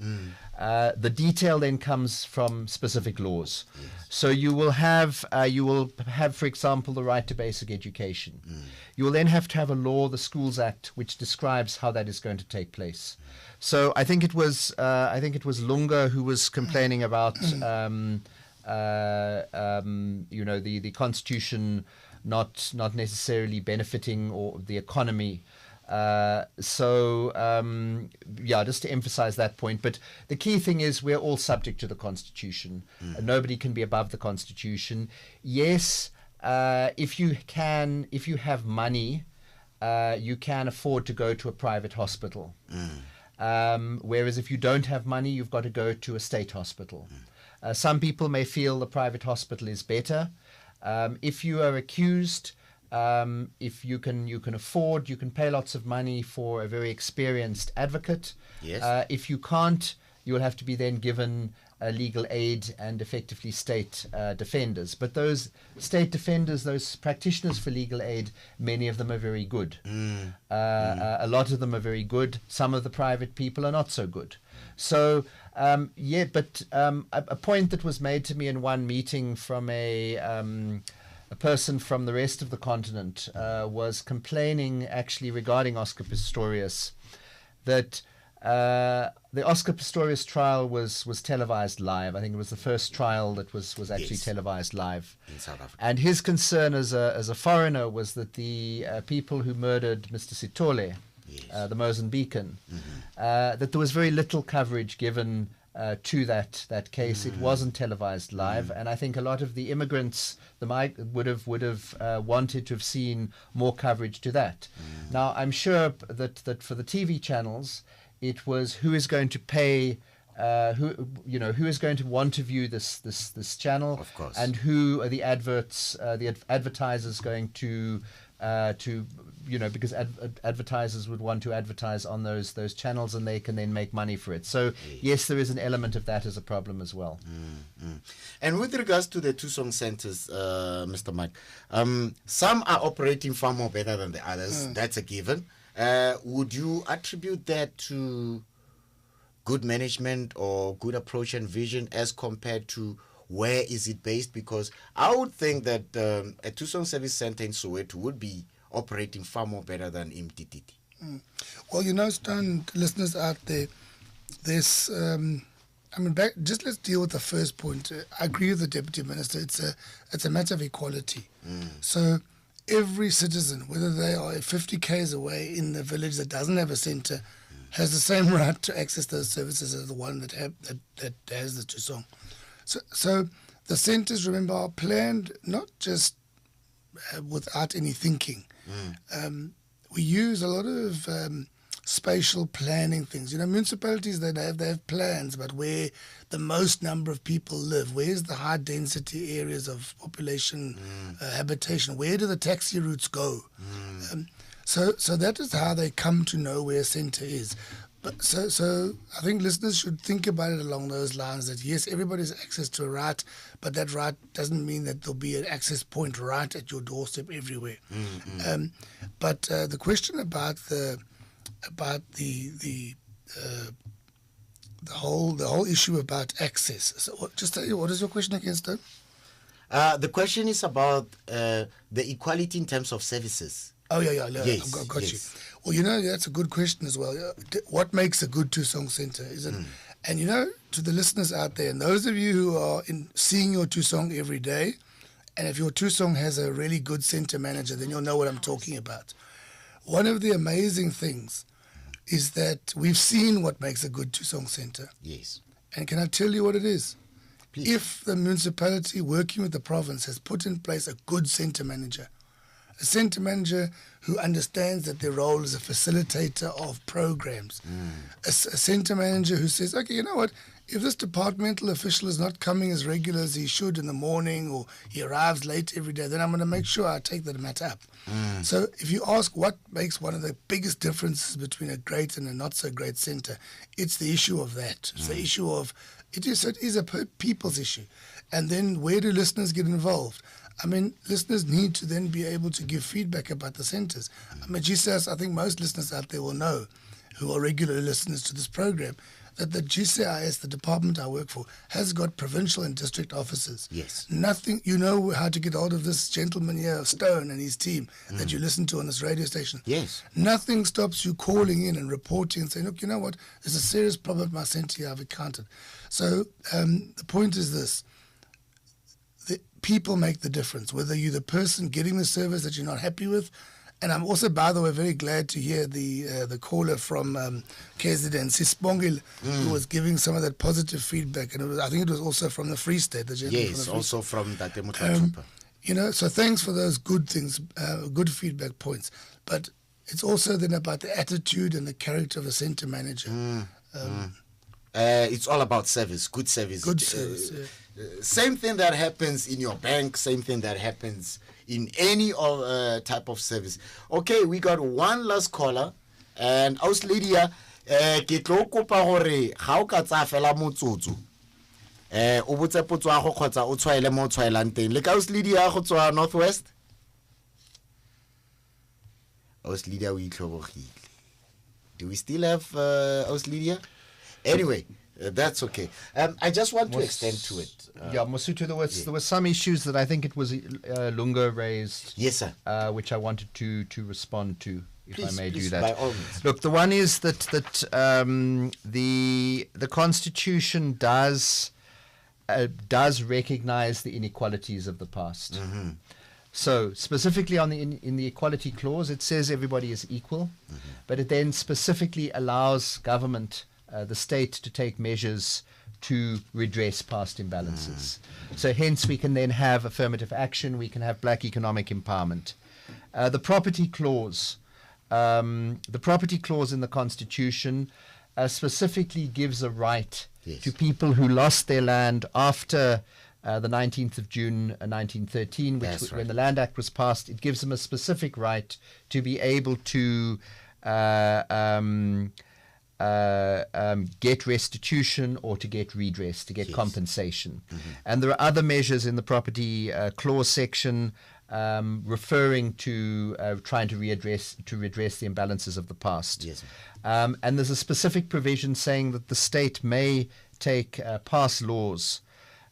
The detail then comes from specific laws. So you will have, for example, the right to basic education. You will then have to have a law, the Schools Act, which describes how that is going to take place. So I think it was Lunga who was complaining about, the Constitution not necessarily benefiting or the economy. Just to emphasize that point. But the key thing is we're all subject to the Constitution. Nobody can be above the Constitution. Yes, if you have money, you can afford to go to a private hospital. Whereas if you don't have money, you've got to go to a state hospital. Some people may feel the private hospital is better. If you are accused, if you can afford, you can pay lots of money for a very experienced advocate. Yes. If you can't, you will have to be then given legal aid and effectively state defenders. But those state defenders, those practitioners for legal aid, many of them are very good. A lot of them are very good. Some of the private people are not so good. So, a point that was made to me in one meeting from a person from the rest of the continent was complaining actually regarding Oscar Pistorius that the Oscar Pistorius trial was televised live. I think it was the first trial that was actually televised live in South Africa. And his concern as a foreigner was that the people who murdered Mr. Sitole, the Mozambican, that there was very little coverage given to that case. It wasn't televised live, and I think a lot of the immigrants would have wanted to have seen more coverage to that. Now, I'm sure that for the TV channels, it was who is going to pay, who is going to want to view this channel, of course, and who are the advertisers going to because advertisers would want to advertise on those channels, and they can then make money for it. So yes, there is an element of that as a problem as well. And with regards to the Thusong centers, Mr. Mike, some are operating far more better than the others. That's a given. Would you attribute that to good management or good approach and vision as compared to where is it based? Because I would think that a Thusong service center in Soweto would be operating far more better than MTTT. Well, Stan, listeners out there, there's, just let's deal with the first point. I agree with the Deputy Minister. It's a matter of equality. So every citizen, whether they are 50 k's away in the village that doesn't have a centre, has the same right to access those services as the one that has the Thusong. So the centres, remember, are planned not just without any thinking. We use a lot of spatial planning things. Municipalities, they have plans, but where the most number of people live, where's the high density areas of population habitation, where do the taxi routes go? So that is how they come to know where a centre is. But so I think listeners should think about it along those lines, that yes, everybody has access to a right, but that right doesn't mean that there'll be an access point right at your doorstep everywhere. But the question about the whole issue about access. So just tell you, what is your question again, Stone? The question is about the equality in terms of services. Oh, yeah. Yes, I got yes. you. Well, that's a good question as well. What makes a good Thusong centre, is it? And, to the listeners out there, and those of you who are seeing your Thusong every day, and if your Thusong has a really good centre manager, then you'll know what I'm talking about. One of the amazing things is that we've seen what makes a good Thusong center. Yes. And can I tell you what it is? Please. If the municipality working with the province has put in place a good center manager who understands that their role is a facilitator of programs, a center manager who says, okay, you know what, if this departmental official is not coming as regular as he should in the morning, or he arrives late every day, then I'm going to make sure I take that matter up. So if you ask what makes one of the biggest differences between a great and a not so great center, it's the issue of that. It's the issue of, it is a people's issue. And then where do listeners get involved? I mean, listeners need to then be able to give feedback about the centres. I mean, GCS, I think most listeners out there will know, who are regular listeners to this program, that the GCIS, the department I work for, has got provincial and district offices. Yes. Nothing, you know how to get hold of this gentleman here, Stone, and his team that you listen to on this radio station. Yes. Nothing stops you calling in and reporting and saying, look, you know what, there's a serious problem at my centre here, I've encountered. So the point is this. People make the difference, whether you're the person getting the service that you're not happy with. And I'm also, by the way, very glad to hear the caller from KZN, Sisbongile, who was giving some of that positive feedback. And I think it was also from the Free State. The gentleman Yes, from the Free also State. from that Trooper. You know, so thanks for those good things, good feedback points. But it's also then about the attitude and the character of a centre manager. It's all about service, good service. Good service, Same thing that happens in your bank, same thing that happens in any type of service. Okay, we got one last caller. And Aus Lydia, ke tlo kopa gore ga o ka tsa fela motsotso. O botse potso ya go khotsa o tshwaele mo tshwaelang teng. Le ka Aus Lydia go tswa Northwest. Aus Lydia o itlhobogile. Do we still have Aus Lydia? Anyway, that's okay. I just want to extend to it. Mosotho, there were some issues that I think it was Lunga raised. Yes, sir. Which I wanted to respond to, if Please, I may please, do that. by all means. Look, the one is that the Constitution does recognize the inequalities of the past. So specifically in the equality clause, it says everybody is equal, but it then specifically allows government, the state, to take measures to redress past imbalances. So hence we can then have affirmative action, we can have black economic empowerment. The property clause in the Constitution specifically gives a right to people who lost their land after the 19th of June 1913, when the Land Act was passed. It gives them a specific right to be able to get restitution or to get redress, to get compensation. And there are other measures in the property clause section referring to trying to redress the imbalances of the past. And there's a specific provision saying that the state may pass laws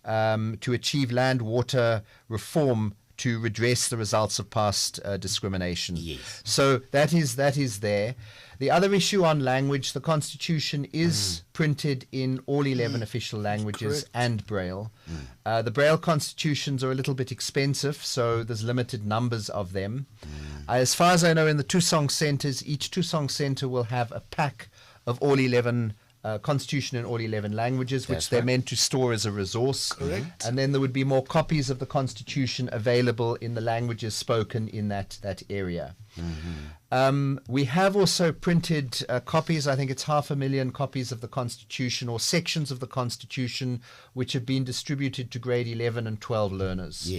to achieve land water reform to redress the results of past discrimination. So that is there. The other issue on language, the Constitution is printed in all 11 official languages and Braille. The Braille constitutions are a little bit expensive, so there's limited numbers of them. As far as I know, in the Thusong centers, each Thusong center will have a pack of all 11 Constitution in all 11 languages, which they're meant to store as a resource. Correct. And then there would be more copies of the Constitution available in the languages spoken in that area. We have also printed copies, I think it's 500,000 copies of the Constitution, or sections of the Constitution, which have been distributed to grade 11 and 12 learners.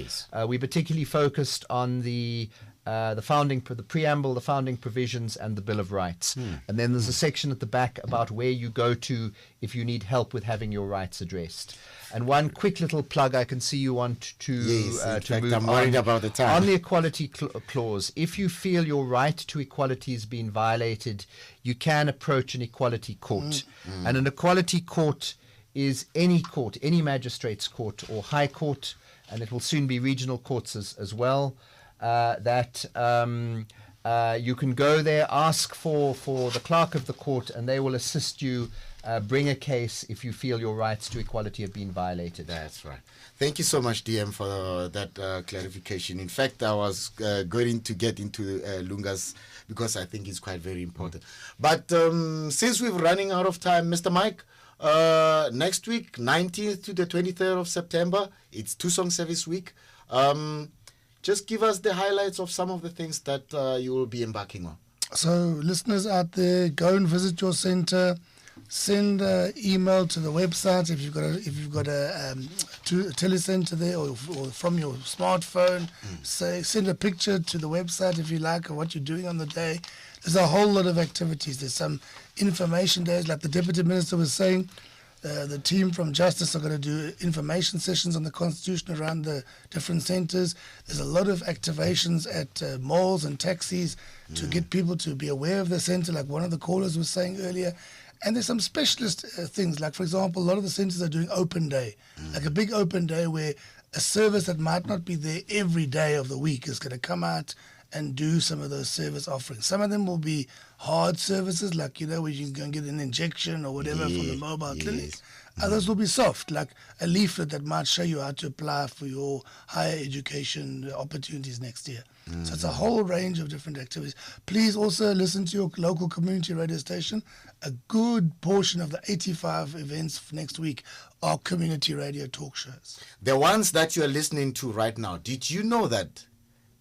We particularly focused on the preamble, the founding provisions, and the Bill of Rights. And then there's a section at the back about where you go to if you need help with having your rights addressed. And one quick little plug, I can see you want to move I'm worried about the time. on the equality clause. If you feel your right to equality has been violated, you can approach an equality court. And an equality court is any magistrate's court or high court, and it will soon be regional courts as well. That You can go there, ask for the clerk of the court, and they will assist you. Bring a case if you feel your rights to equality have been violated. That's right. Thank you so much, DM, for that clarification. In fact, I was going to get into Lunga's because I think it's quite very important. But since we're running out of time, Mr. Mike, next week, 19th to the 23rd of September, it's Thusong Service Week. Just give us the highlights of some of the things that you will be embarking on. So, listeners out there, go and visit your center. Send an email to the website if you've got a telecenter there, or from your smartphone. Send a picture to the website if you like of what you're doing on the day. There's a whole lot of activities. There's some information days, like the Deputy Minister was saying. The team from Justice are going to do information sessions on the Constitution around the different centres. There's a lot of activations at malls and taxis to get people to be aware of the centre, like one of the callers was saying earlier. And there's some specialist things, like, for example, a lot of the centres are doing open day, like a big open day where a service that might not be there every day of the week is going to come out and do some of those service offerings. Some of them will be hard services, like, where you can go and get an injection or whatever from the mobile clinic. Others will be soft, like a leaflet that might show you how to apply for your higher education opportunities next year. So it's a whole range of different activities. Please also listen to your local community radio station. A good portion of the 85 events for next week are community radio talk shows. The ones that you are listening to right now, did you know that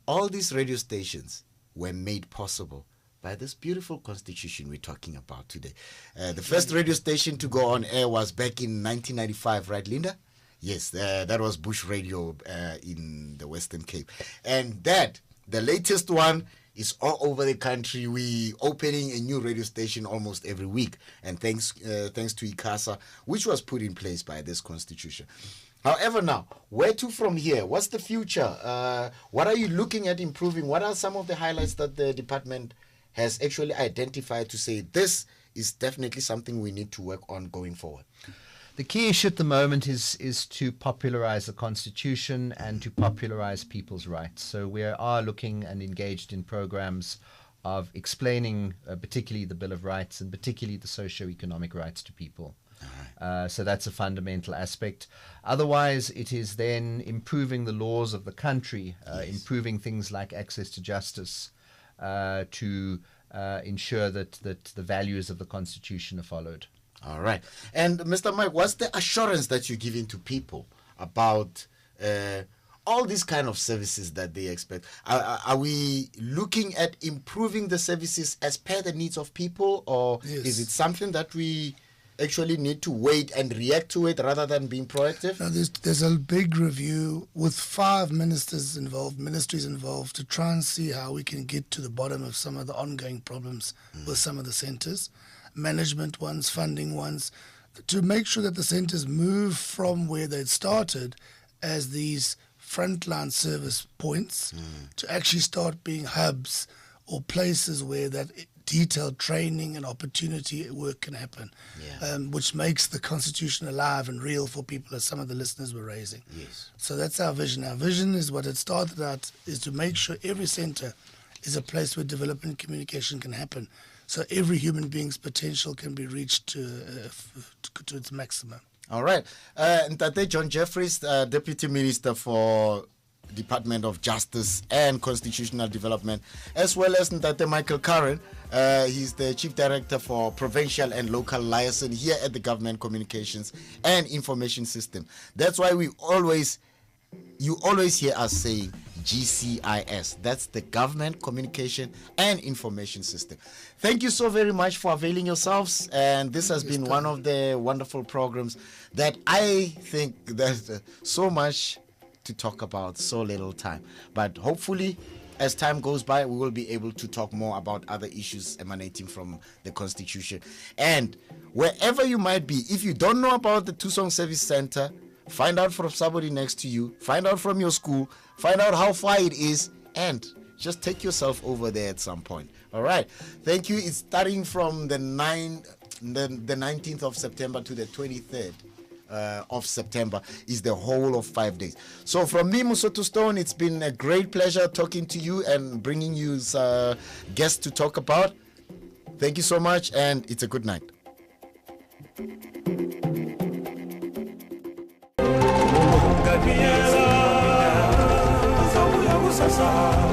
all these radio stations were made possible by this beautiful constitution we're talking about today? The first radio station to go on air was back in 1995, right, Linda? Yes, that was Bush Radio in the Western Cape. And the latest one, is all over the country. We opening a new radio station almost every week, and thanks to ICASA, which was put in place by this constitution. However, now, where to from here? What's the future? What are you looking at improving? What are some of the highlights that the department has actually identified to say this is definitely something we need to work on going forward? The key issue at the moment is to popularize the Constitution and to popularize people's rights. So we are looking and engaged in programs of explaining particularly the Bill of Rights and particularly the socio-economic rights to people. So that's a fundamental aspect. Otherwise, it is then improving the laws of the country, improving things like access to justice, to ensure that the values of the Constitution are followed. All right. And Mr. Mike, what's the assurance that you're giving to people about all these kind of services that they expect? Are we looking at improving the services as per the needs of people, or is it something that we actually need to wait and react to it rather than being proactive? No, there's a big review with 5 ministries involved to try and see how we can get to the bottom of some of the ongoing problems with some of the centres. Management ones, funding ones, to make sure that the centres move from where they'd started as these frontline service points to actually start being hubs or places where that detailed training and opportunity work can happen, which makes the Constitution alive and real for people, as some of the listeners were raising. Yes. So that's our vision. Our vision is what it started out, is to make sure every centre is a place where development and communication can happen. So every human being's potential can be reached to its maximum. All right. Ntate John Jeffries, Deputy Minister for Department of Justice and Constitutional Development, as well as Ntate Michael Curran. He's the Chief Director for Provincial and Local Liaison here at the Government Communications and Information System. That's why you always hear us saying GCIS. That's the Government Communication and Information System. Thank you so very much for availing yourselves, and this has been one of the wonderful programs that I think there's so much to talk about, so little time. But hopefully, as time goes by, we will be able to talk more about other issues emanating from the Constitution. And wherever you might be, if you don't know about the Thusong Service Center, find out from somebody next to you, find out from your school, find out how far it is, and just take yourself over there at some point. All right. Thank you. It's starting from the 19th of September to the 23rd of September is the whole of 5 days. So from me, Musoto Stone, it's been a great pleasure talking to you and bringing you guests to talk about. Thank you so much, and it's a good night. Sasa